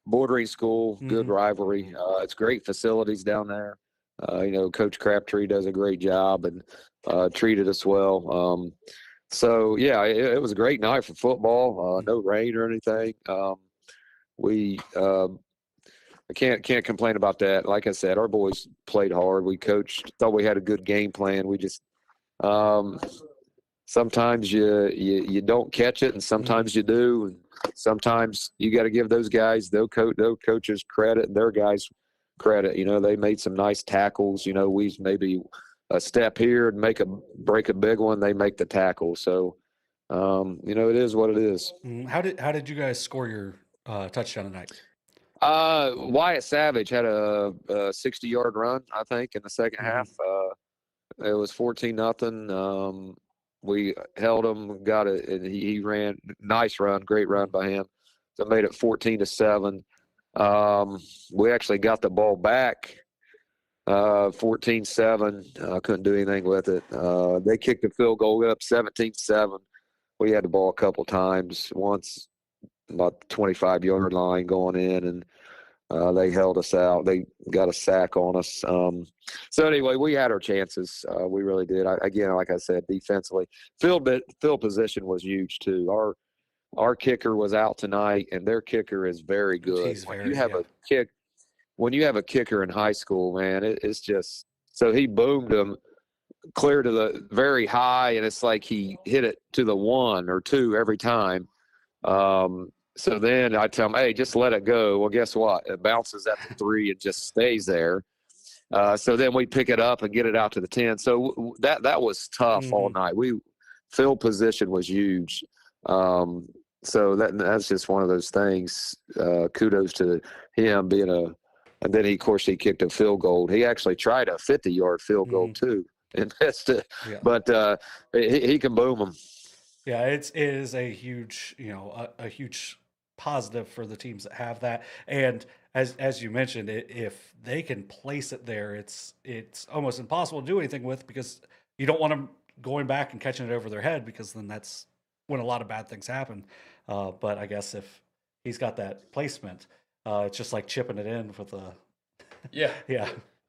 bordering school, good rivalry. It's great facilities down there. Coach Crabtree does a great job and treated us well. So yeah, it was a great night for football. No rain or anything. I can't complain about that. Like I said, our boys played hard. We coached, thought we had a good game plan. We just sometimes you don't catch it, and sometimes you do, and sometimes you got to give those guys, those coaches credit, and their guys credit. They made some nice tackles. We maybe a step here and break a big one. They make the tackle. So it is what it is. How did you guys score your touchdown tonight? Wyatt Savage had a 60-yard run, I think, in the second half. It was 14-0. We held him, got it, and he ran. Nice run, great run by him. So made it 14-7. We actually got the ball back, 14-7. Couldn't do anything with it. They kicked the field goal up 17-7. We had the ball a couple times. Once about the 25-yard line going in, and they held us out. They got a sack on us. So anyway, we had our chances. We really did. Again, like I said, defensively, field position was huge too. Our kicker was out tonight, and their kicker is very good. When you have a kicker in high school, man, it's just so he boomed him clear to the very high, and it's like he hit it to the 1 or 2 every time. So then I tell him, hey, just let it go. Well, guess what? It bounces at the 3 and just stays there. So then we pick it up and get it out to the 10. So that was tough all night. Field position was huge. So that's just one of those things. Kudos to him and then of course he kicked a field goal. He actually tried a 50-yard field goal too and missed it. Yeah. But he can boom them. Yeah, it is a huge, a huge positive for the teams that have that. And as you mentioned, if they can place it there, it's almost impossible to do anything with, because you don't want them going back and catching it over their head, because then that's when a lot of bad things happen. But I guess if he's got that placement, it's just like chipping it in with a yeah.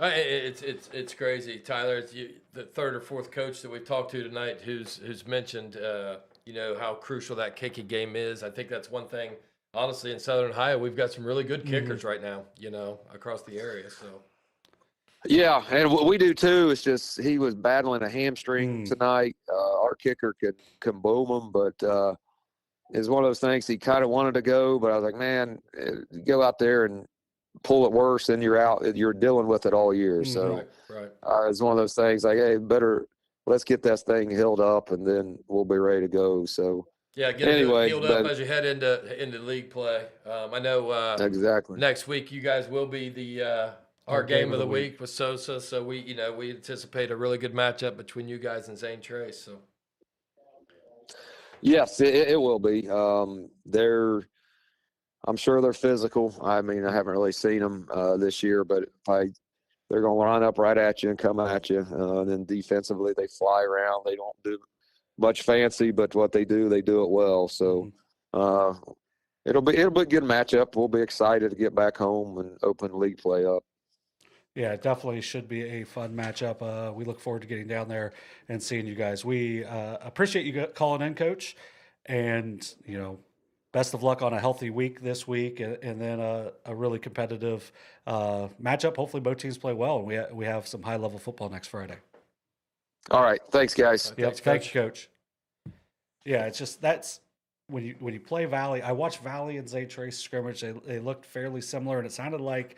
It's crazy, Tyler. It's the third or fourth coach that we've talked to tonight who's mentioned how crucial that kicking game is. I think that's one thing. Honestly, in Southern Ohio, we've got some really good kickers right now, across the area. So. Yeah, and what we do too is just he was battling a hamstring tonight. Our kicker can boom him, but it's one of those things he kind of wanted to go, but I was like, man, go out there and pull it worse, and you're out. You're dealing with it all year. So right. It's one of those things like, hey, let's get this thing healed up, and then we'll be ready to go. So Yeah, get Anyway, healed up as you head into league play. I know exactly. next week you guys will be the our game of the week with Sosa, so we anticipate a really good matchup between you guys and Zane Trace. So Yes, it will be. I'm sure they're physical. I mean, I haven't really seen them this year, but they're going to line up right at you and come at you. And then defensively, they fly around. They don't do much fancy, but what they do it well. So it'll be a good matchup. We'll be excited to get back home and open league play up. Yeah, it definitely should be a fun matchup. We look forward to getting down there and seeing you guys. We appreciate you calling in, Coach, and best of luck on a healthy week this week, and then a really competitive matchup. Hopefully, both teams play well, and we have some high level football next Friday. All right, thanks, guys. Yep, thank you, Coach. Yeah, it's just that's when you play Valley. I watched Valley and Zay Trace scrimmage. They looked fairly similar, and it sounded like,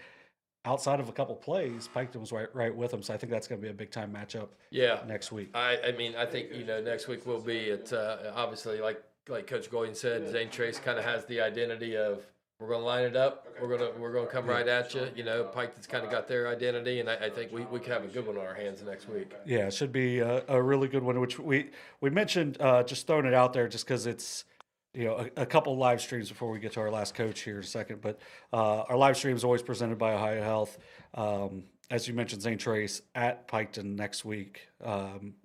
outside of a couple plays, Piketon was right with them. So I think that's going to be a big time matchup. Yeah, next week. I mean, I think next week will be at obviously like Coach Gullion said, Zane Trace kind of has the identity of we're going to line it up, we're going to come right at you. Piketon's kind of got their identity, and I think we could have a good one on our hands next week. Yeah, it should be a really good one. Which we mentioned, just throwing it out there, just because it's a couple live streams before we get to our last coach here in a second. But our live stream is always presented by Ohio Health. As you mentioned, Zane Trace at Piketon next week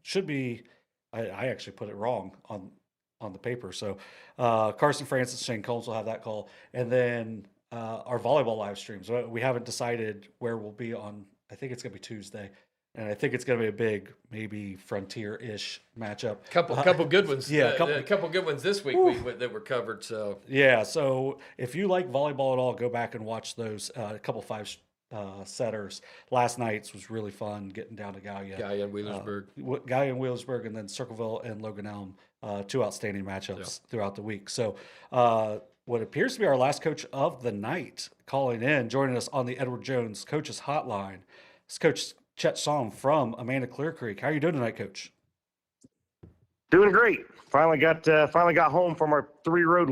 should be. I actually put it wrong on the paper. So Carson Francis, Shane Combs will have that call. And then our volleyball live streams. We haven't decided where we'll be on. I think it's going to be Tuesday. And I think it's going to be a big, maybe frontier-ish matchup. Couple good ones. Yeah, a couple good ones this week that were covered. So yeah, so if you like volleyball at all, go back and watch those. A couple five setters. Last night's was really fun, getting down to Gullion. Gullion, Wheelersburg. Gullion, Wheelersburg, and then Circleville and Logan Elm. Two outstanding matchups throughout the week. So what appears to be our last coach of the night calling in, joining us on the Edward Jones Coaches Hotline. It's Coach Chet Saum from Amanda Clear Creek. How are you doing tonight, Coach? Doing great. Finally got home from our 3 road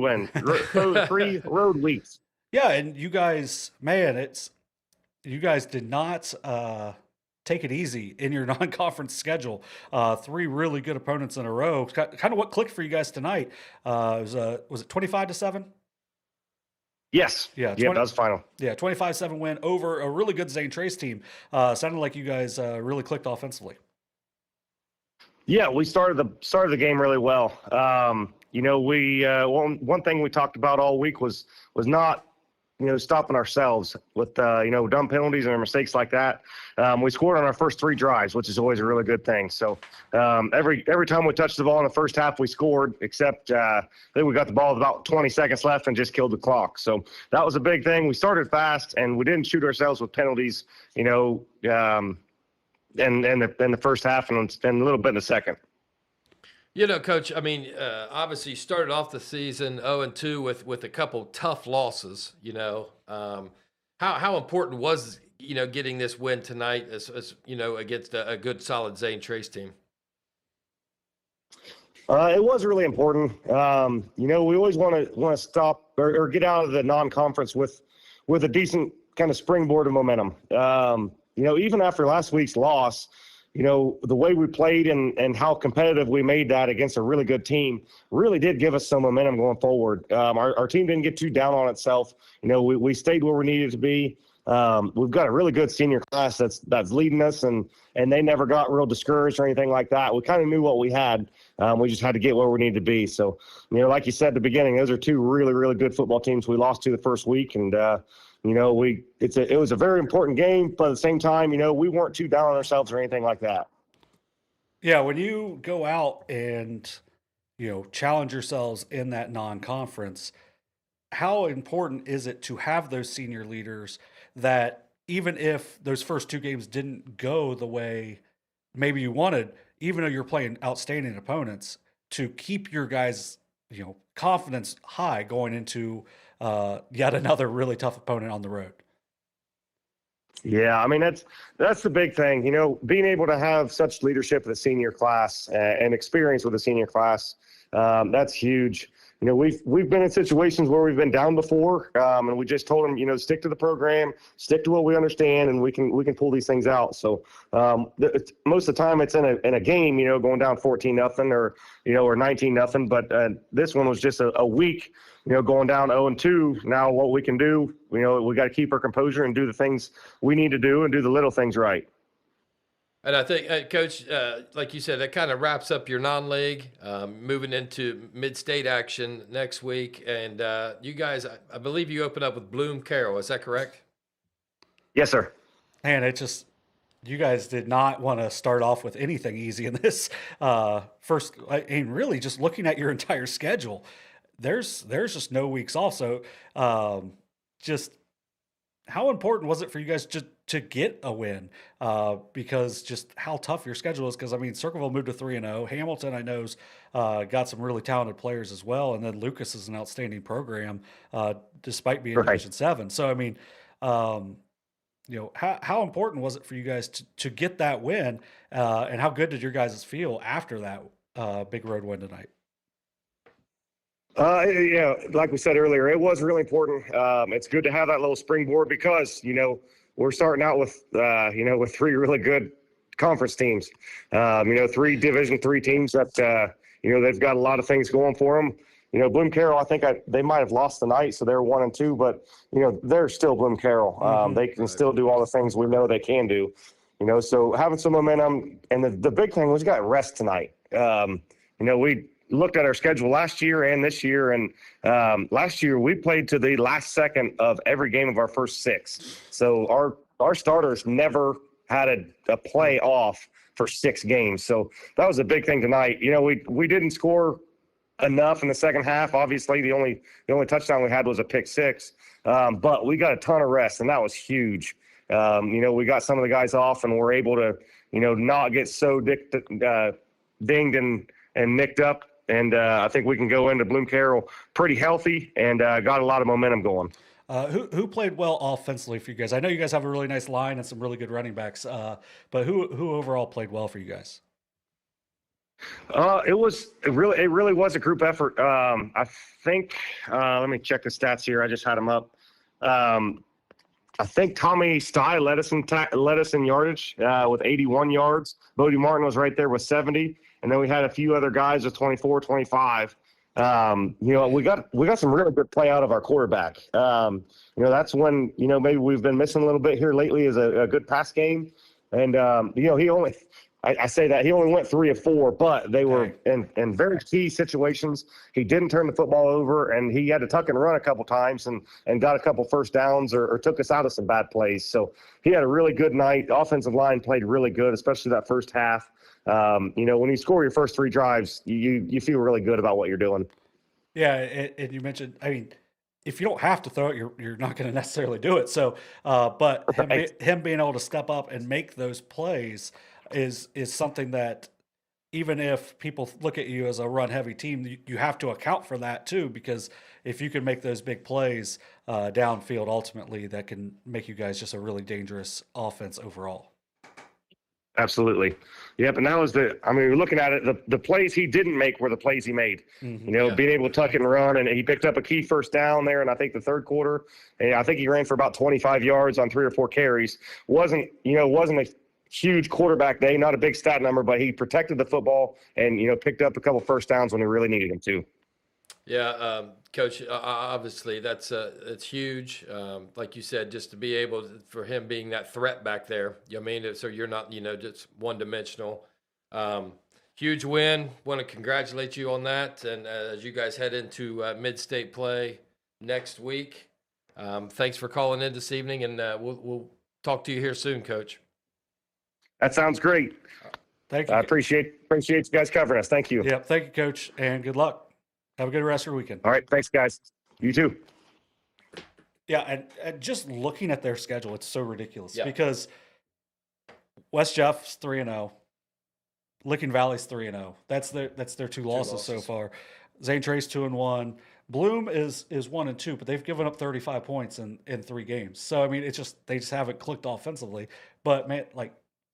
weeks. Yeah, and you guys, man, you guys did not take it easy in your non-conference schedule. 3 really good opponents in a row. Kind of what clicked for you guys tonight? Was it 25-7? Yes. Yeah. That was final. Yeah, 25-7 win over a really good Zane Trace team. Sounded like you guys really clicked offensively. Yeah, we started the game really well. We one thing we talked about all week was not stopping ourselves with dumb penalties and mistakes like that. We scored on our first 3 drives, which is always a really good thing. So every time we touched the ball in the first half, we scored, except I think we got the ball with about 20 seconds left and just killed the clock. So that was a big thing. We started fast and we didn't shoot ourselves with penalties, in the first half and a little bit in the second. Coach, I mean, obviously you started off the season 0-2 with a couple tough losses, How important was, getting this win tonight as against a good, solid Zane Trace team? It was really important. We always want to stop or get out of the non-conference with a decent kind of springboard of momentum. Even after last week's loss, the way we played and how competitive we made that against a really good team really did give us some momentum going forward. Our team didn't get too down on itself. We stayed where we needed to be. We've got a really good senior class that's leading us, and they never got real discouraged or anything like that. We kind of knew what we had. We just had to get where we needed to be. So, like you said at the beginning, those are 2 really, really good football teams we lost to the first week, and it was a very important game, but at the same time, we weren't too down on ourselves or anything like that. Yeah, when you go out and challenge yourselves in that non-conference, how important is it to have those senior leaders that even if those first 2 games didn't go the way maybe you wanted, even though you're playing outstanding opponents, to keep your guys confidence high going into yet another really tough opponent on the road? Yeah, I mean, that's the big thing, being able to have such leadership with the senior class and experience with the senior class. That's huge. We've been in situations where we've been down before, and we just told them, stick to the program, stick to what we understand, and we can pull these things out. So most of the time it's in a game, going down 14-0 or 19-0. But this one was just a week, going down 0-2. Now what we can do, we got to keep our composure and do the things we need to do and do the little things right. And I think, Coach, like you said, that kind of wraps up your non-league, moving into mid-state action next week. And you guys, I believe you open up with Bloom Carroll. Is that correct? Yes, sir. Man, you guys did not want to start off with anything easy in this first. And really, just looking at your entire schedule, there's just no weeks off. So just how important was it for you guys to get a win? Because just how tough your schedule is. Because Circleville moved to 3-0. Hamilton, I know's got some really talented players as well, and then Lucas is an outstanding program, despite being Division 7. So how important was it for you guys to get that win, and how good did your guys feel after that big road win tonight? Like we said earlier, it was really important. It's good to have that little springboard because, we're starting out with, with three really good conference teams. 3 Division 3 teams that, they've got a lot of things going for them. Bloom Carroll, I think they might have lost tonight, so they're 1-2, but, they're still Bloom Carroll. They can still do all the things we know they can do. So having some momentum, and the big thing was we got rest tonight. We looked at our schedule last year and this year, and last year we played to the last second of every game of our first 6. So our starters never had a play off for 6 games. So that was a big thing tonight. We didn't score enough in the second half. Obviously, the only touchdown we had was a pick 6, but we got a ton of rest, and that was huge. We got some of the guys off, and we're able to not get so dinged and nicked up. And I think we can go into Bloom Carroll pretty healthy and got a lot of momentum going. Who played well offensively for you guys? I know you guys have a really nice line and some really good running backs, but who overall played well for you guys? It really was a group effort. I think let me check the stats here. I just had them up. I think Tommy Stye led us in yardage with 81 yards. Bodie Martin was right there with 70. And then we had a few other guys with 24, 25. We got some really good play out of our quarterback. That's when, maybe we've been missing a little bit here lately is a good pass game. And, I say that he only went 3 of 4, but they were in very key situations. He didn't turn the football over, and he had to tuck and run a couple times and got a couple first downs or took us out of some bad plays. So he had a really good night. The offensive line played really good, especially that first half. When you score your first 3 drives, you feel really good about what you're doing. Yeah, and you mentioned, if you don't have to throw it, you're not going to necessarily do it. So, but him being able to step up and make those plays is something that even if people look at you as a run-heavy team, you have to account for that too, because if you can make those big plays downfield, ultimately that can make you guys just a really dangerous offense overall. Absolutely. Yep. And that was we're looking at it, the plays he didn't make were the plays he made. Being able to tuck and run, and he picked up a key first down there, and I think the third quarter, and I think he ran for about 25 yards on 3 or 4 carries. Wasn't a huge quarterback day, not a big stat number, but he protected the football and, picked up a couple first downs when he really needed him to. Yeah, Coach, obviously it's huge. Like you said, just to be able for him being that threat back there, so you're not, just one-dimensional. Huge win. Want to congratulate you on that. And as you guys head into mid-state play next week, thanks for calling in this evening, and we'll talk to you here soon, Coach. That sounds great. Thank you. I appreciate you guys covering us. Thank you. Yep. Thank you, Coach, and good luck. Have a good rest of your weekend. All right. Thanks, guys. You too. Yeah, and just looking at their schedule, it's so ridiculous because West Jeff's 3-0, Licking Valley's 3-0. That's their two losses so far. Zane Trey's 2-1. Bloom is 1-2, but they've given up 35 points in 3 games. So it's just they just haven't clicked offensively. But man,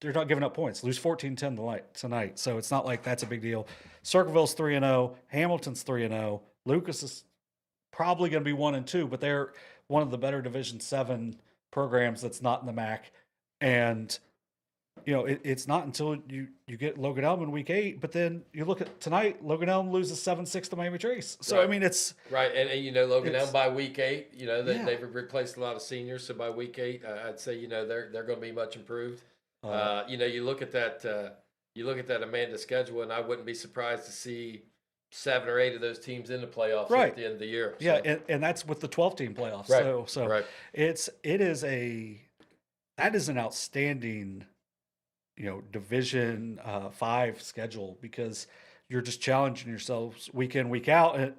they're not giving up points. Lose 14-10 tonight, so it's not like that's a big deal. Circleville's 3-0, Hamilton's 3-0. Lucas is probably going to be 1-2, but they're one of the better Division 7 programs that's not in the MAC. And it's not until you get Logan Elm in week 8, but then you look at tonight, Logan Elm loses 7-6 to Miami Trace. So, right. I mean, it's... Right, and Logan Elm by week 8, they've replaced a lot of seniors, so by week 8, I'd say, they're going to be much improved. You look at that Amanda schedule, and I wouldn't be surprised to see 7 or 8 of those teams in the playoffs at the end of the year. So. Yeah, and that's with the 12-team playoffs. Right. So right. That is an outstanding, Division 5 schedule, because you're just challenging yourselves week in, week out, and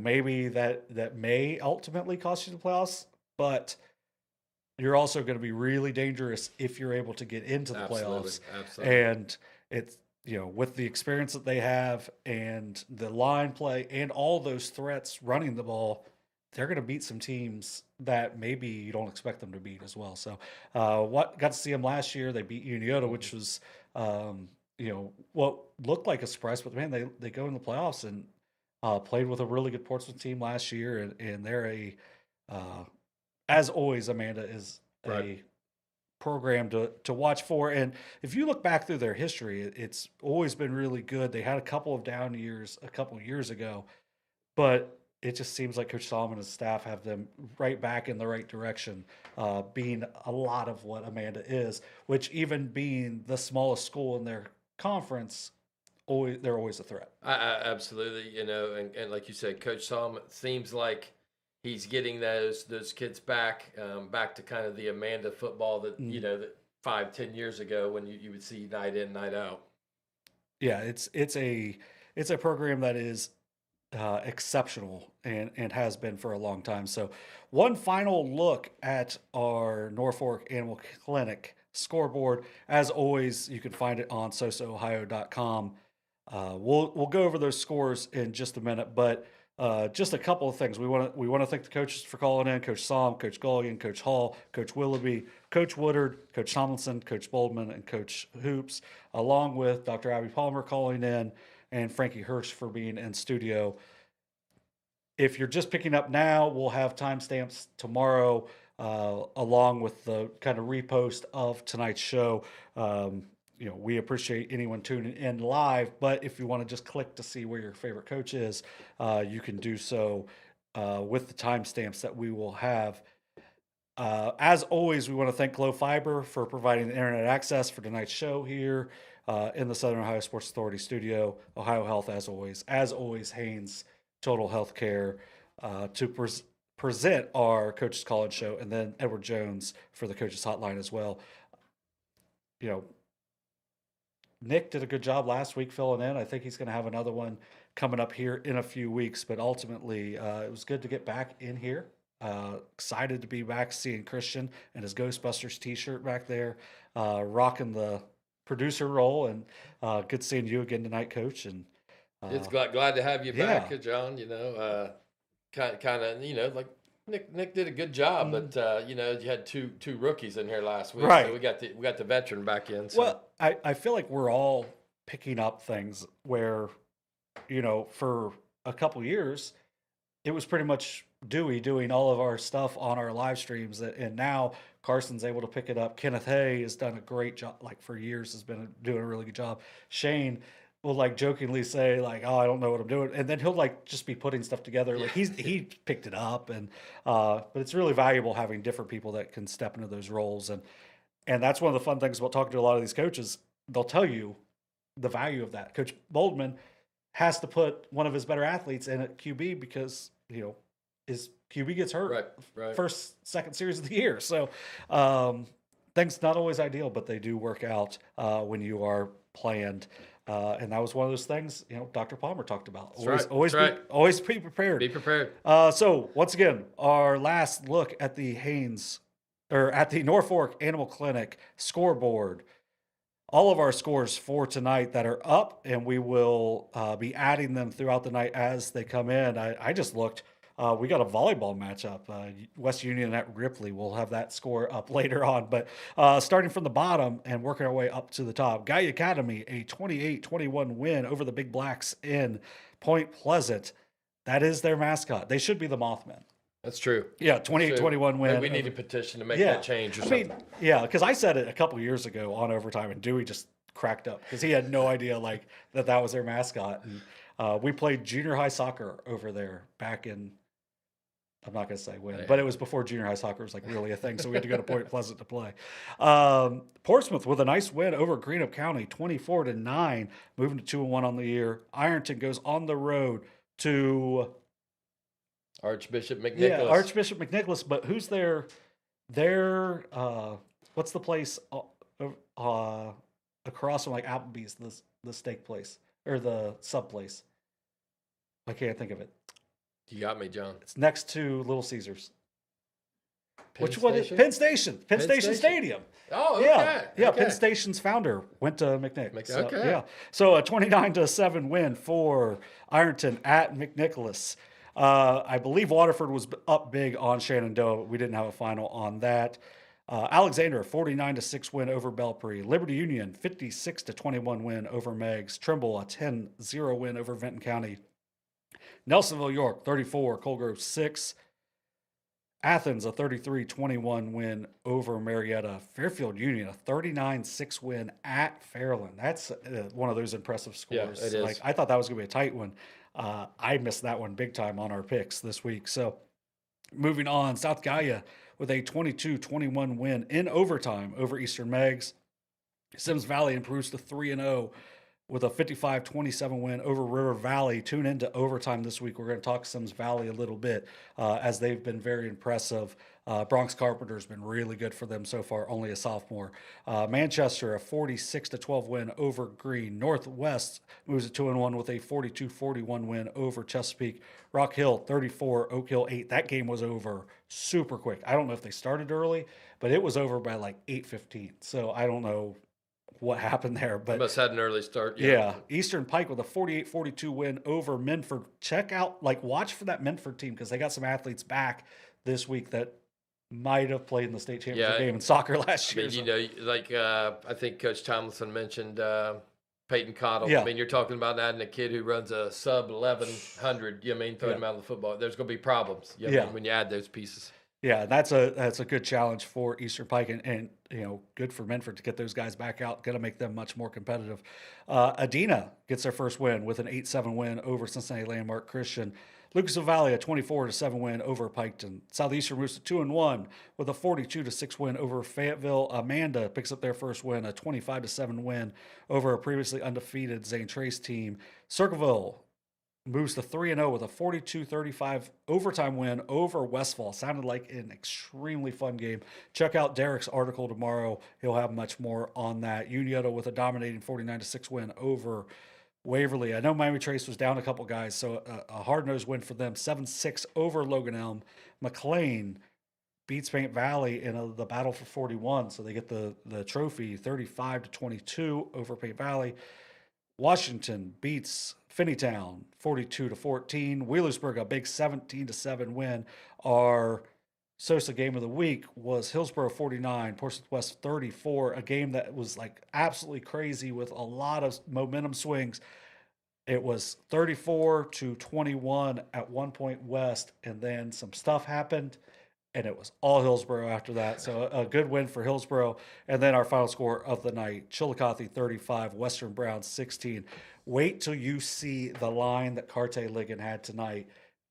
maybe that may ultimately cost you the playoffs, but you're also going to be really dangerous if you're able to get into the playoffs. Absolutely. And it's with the experience that they have and the line play and all those threats running the ball, they're going to beat some teams that maybe you don't expect them to beat as well. So got to see them last year. They beat Unioto, which was, what looked like a surprise, but man, they go in the playoffs and played with a really good Portsmouth team last year. And they're as always, Amanda is a program to watch for. And if you look back through their history, it's always been really good. They had a couple of down years a couple of years ago, but it just seems like Coach Saum and his staff have them right back in the right direction, being a lot of what Amanda is, which even being the smallest school in their conference, they're always a threat. Absolutely, and like you said, Coach Saum, it seems like he's getting those kids back to kind of the Amanda football that, that 5-10 years ago when you would see night in, night out. Yeah, it's a program that is exceptional and has been for a long time. So one final look at our Norfolk Animal Clinic scoreboard. As always, you can find it on sosoohio.com. We'll go over those scores in just a minute, but just a couple of things. We want to thank the coaches for calling in: Coach Saum, Coach Gullion, Coach Hall, Coach Willoughby, Coach Woodard, Coach Tomlison, Coach Boldman, and Coach Hoops, along with Dr. Abbey Palmer calling in and Frankie Hirsch for being in studio. If you're just picking up now, we'll have timestamps tomorrow, along with the kind of repost of tonight's show. We appreciate anyone tuning in live, but if you want to just click to see where your favorite coach is, you can do so with the timestamps that we will have. As always, we want to thank Glow Fiber for providing the internet access for tonight's show here in the Southern Ohio Sports Authority studio. Ohio Health, as always, Haynes Total Health Care to present our Coaches College show, and then Edward Jones for the Coaches Hotline as well. Nick did a good job last week filling in. I think he's going to have another one coming up here in a few weeks, but ultimately it was good to get back in here. Excited to be back seeing Christian and his Ghostbusters t-shirt back there, rocking the producer role, and good seeing you again tonight, Coach. And it's glad to have you back, John. Kind of, like Nick did a good job, but you had two rookies in here last week, right? So we got the veteran back in. So. Well, I feel like we're all picking up things where, for a couple years, it was pretty much Dewey doing all of our stuff on our live streams, and now Carson's able to pick it up. Kenneth Hay has done a great job, like for years has been doing a really good job. Shane will like jokingly say like, "Oh, I don't know what I'm doing," and then he'll like just be putting stuff together. Like he picked it up, and but it's really valuable having different people that can step into those roles, and that's one of the fun things about talking to a lot of these coaches. They'll tell you the value of that. Coach Boldman has to put one of his better athletes in at QB because his QB gets hurt first, second series of the year. So things not always ideal, but they do work out when you are planned. And that was one of those things, Dr. Palmer talked about. Always be prepared. Be prepared. So once again, our last look at the at the Norfolk Animal Clinic scoreboard. All of our scores for tonight that are up, and we will be adding them throughout the night as they come in. I just looked. We got a volleyball matchup. West Union at Ripley. We'll have that score up later on. But starting from the bottom and working our way up to the top, Guy Academy, a 28-21 win over the Big Blacks in Point Pleasant. That is their mascot. They should be the Mothman. That's true. Yeah, 28-21 win. We need a petition to make that change or something. Yeah, because I said it a couple years ago on Overtime, and Dewey just cracked up because he had no idea that was their mascot. And we played junior high soccer over there back in, I'm not going to say when, but it was before junior high soccer was really a thing, so we had to go to Point Pleasant to play. Portsmouth with a nice win over Greenup County, 24-9, moving to 2-1 on the year. Ironton goes on the road to Archbishop McNicholas. Yeah, Archbishop McNicholas, but who's their what's the place across from Applebee's, the steak place or the sub place? I can't think of it. You got me, John. It's next to Little Caesars. Penn Which one is Penn Station? Penn Station Stadium. Oh, okay. Yeah. Okay. Penn Station's founder went to McNick. So, okay. Yeah. So a 29-7 win for Ironton at McNicholas. I believe Waterford was up big on Shenandoah, but we didn't have a final on that. Alexander, 49-6 win over Belpre. Liberty Union, 56-21 win over Meigs. Trimble, a 10-0 win over Vinton County. Nelsonville, York, 34. Colgrove, 6. Athens, a 33-21 win over Marietta. Fairfield Union, a 39-6 win at Fairland. That's one of those impressive scores. Yeah, it is. I thought that was going to be a tight one. I missed that one big time on our picks this week. So moving on, South Gaia with a 22-21 win in overtime over Eastern Meigs. Sims Valley improves to 3-0 with a 55-27 win over River Valley. Tune into overtime this week. We're going to talk Sims Valley a little bit as they've been very impressive. Bronx Carpenter's been really good for them so far, only a sophomore. Manchester, a 46-12 win over Green. Northwest moves to 2-1 with a 42-41 win over Chesapeake. Rock Hill, 34, Oak Hill, 8. That game was over super quick. I don't know if they started early, but it was over by 8:15. So I don't know what happened there, but must have had an early start. Yeah. Eastern Pike with a 48-42 win over Minford. Check out, watch for that Minford team because they got some athletes back this week that might have played in the state championship game in soccer last year. I think Coach Tomlison mentioned Peyton Cottle. Yeah. I mean, you're talking about adding a kid who runs a sub 1100. throwing him out of the football. There's going to be problems. When you add those pieces. Yeah, that's a good challenge for Eastern Pike and good for Minford to get those guys back out. Going to make them much more competitive. Adena gets their first win with an 8-7 win over Cincinnati Landmark Christian. Lucasville Valley a 24-7 win over Piketon. Southeastern moves to 2-1 with a 42-6 win over Fayetteville. Amanda picks up their first win, a 25-7 win over a previously undefeated Zane Trace team. Circleville moves to 3-0 with a 42-35 overtime win over Westfall. Sounded like an extremely fun game. Check out Derek's article tomorrow. He'll have much more on that. Unioto with a dominating 49-6 win over Waverly. I know Miami Trace was down a couple guys, so a hard-nosed win for them. 7-6 over Logan Elm. McLean beats Paint Valley in the battle for 41, so they get the trophy 35-22 over Paint Valley. Washington beats Finneytown 42-14. Wheelersburg, a big 17-7 win. Our Sosa game of the week was Hillsborough 49, Portsmouth West 34, a game that was absolutely crazy with a lot of momentum swings. It was 34-21 at one point West, and then some stuff happened, and it was all Hillsborough after that. So a good win for Hillsborough. And then our final score of the night, Chillicothe 35, Western Browns 16. Wait till you see the line that Carte Ligon had tonight.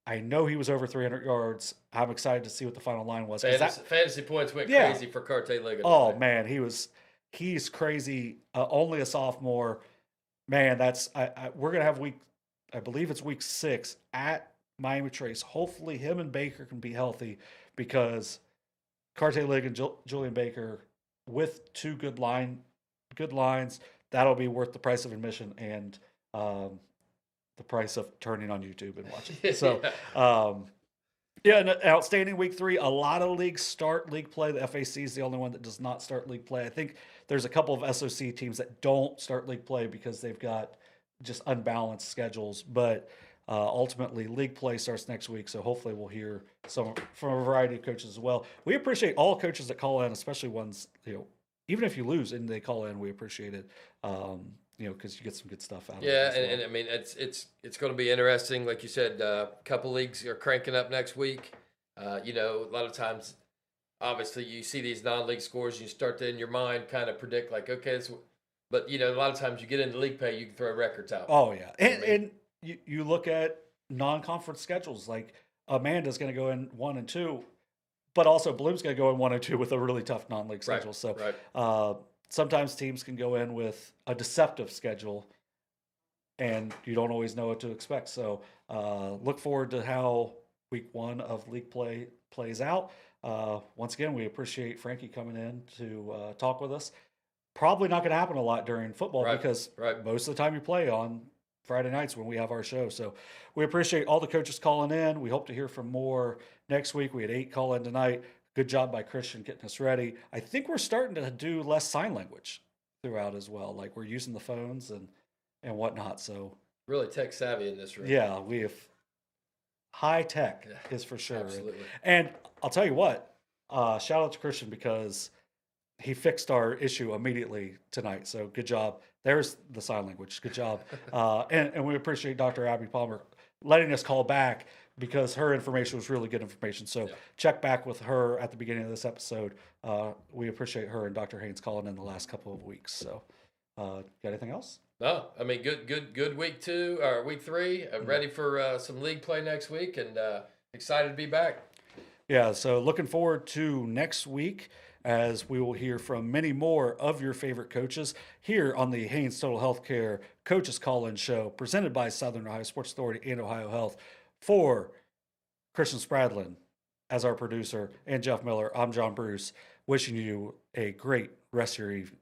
I know he was over 300 yards. I'm excited to see what the final line was. Fantasy points went crazy for Carte Ligon. Oh, man, he's crazy. Only a sophomore. Man, we're going to have I believe it's week 6 at Miami Trace. Hopefully him and Baker can be healthy because Carte Ligon, Julian Baker, with two good lines, that'll be worth the price of admission and the price of turning on YouTube and watching. So, an outstanding week 3. A lot of leagues start league play. The FAC is the only one that does not start league play. I think there's a couple of SOC teams that don't start league play because they've got just unbalanced schedules. But Ultimately, league play starts next week, so hopefully we'll hear some from a variety of coaches as well. We appreciate all coaches that call in, especially ones, even if you lose and they call in, we appreciate it. Because you get some good stuff out of it. Yeah, and I mean it's going to be interesting. Like you said, a couple leagues are cranking up next week. A lot of times, obviously, you see these non-league scores, and you start to in your mind kind of predict like, okay, but a lot of times you get into league play, you can throw records out. Oh yeah, and you look at non-conference schedules. Like Amanda's going to go in 1 and 2, but also Bloom's going to go in 1 and 2 with a really tough non-league schedule. So sometimes teams can go in with a deceptive schedule, and you don't always know what to expect. So look forward to how week 1 of league play plays out. Once again, we appreciate Frankie coming in to talk with us. Probably not going to happen a lot during football because most of the time you play on Friday nights when we have our show. So we appreciate all the coaches calling in. We hope to hear from more next week. We had 8 call in tonight. Good job by Christian getting us ready. I think we're starting to do less sign language throughout as well. Like we're using the phones and whatnot. So really tech savvy in this room. Yeah, we have high tech is for sure. Absolutely. And I'll tell you what, shout out to Christian because he fixed our issue immediately tonight. So good job. There's the sign language. Good job. And we appreciate Dr. Abbey Palmer letting us call back because her information was really good information. So check back with her at the beginning of this episode. We appreciate her and Dr. Haynes calling in the last couple of weeks. So got anything else? No, I mean, good week 2 or week 3. I'm ready for some league play next week and excited to be back. Yeah, so looking forward to next week as we will hear from many more of your favorite coaches here on the Haynes Total Healthcare Coaches Call-In Show presented by Southern Ohio Sports Authority and Ohio Health. For Christian Spradlin as our producer and Jeff Miller, I'm John Bruce, wishing you a great rest of your evening.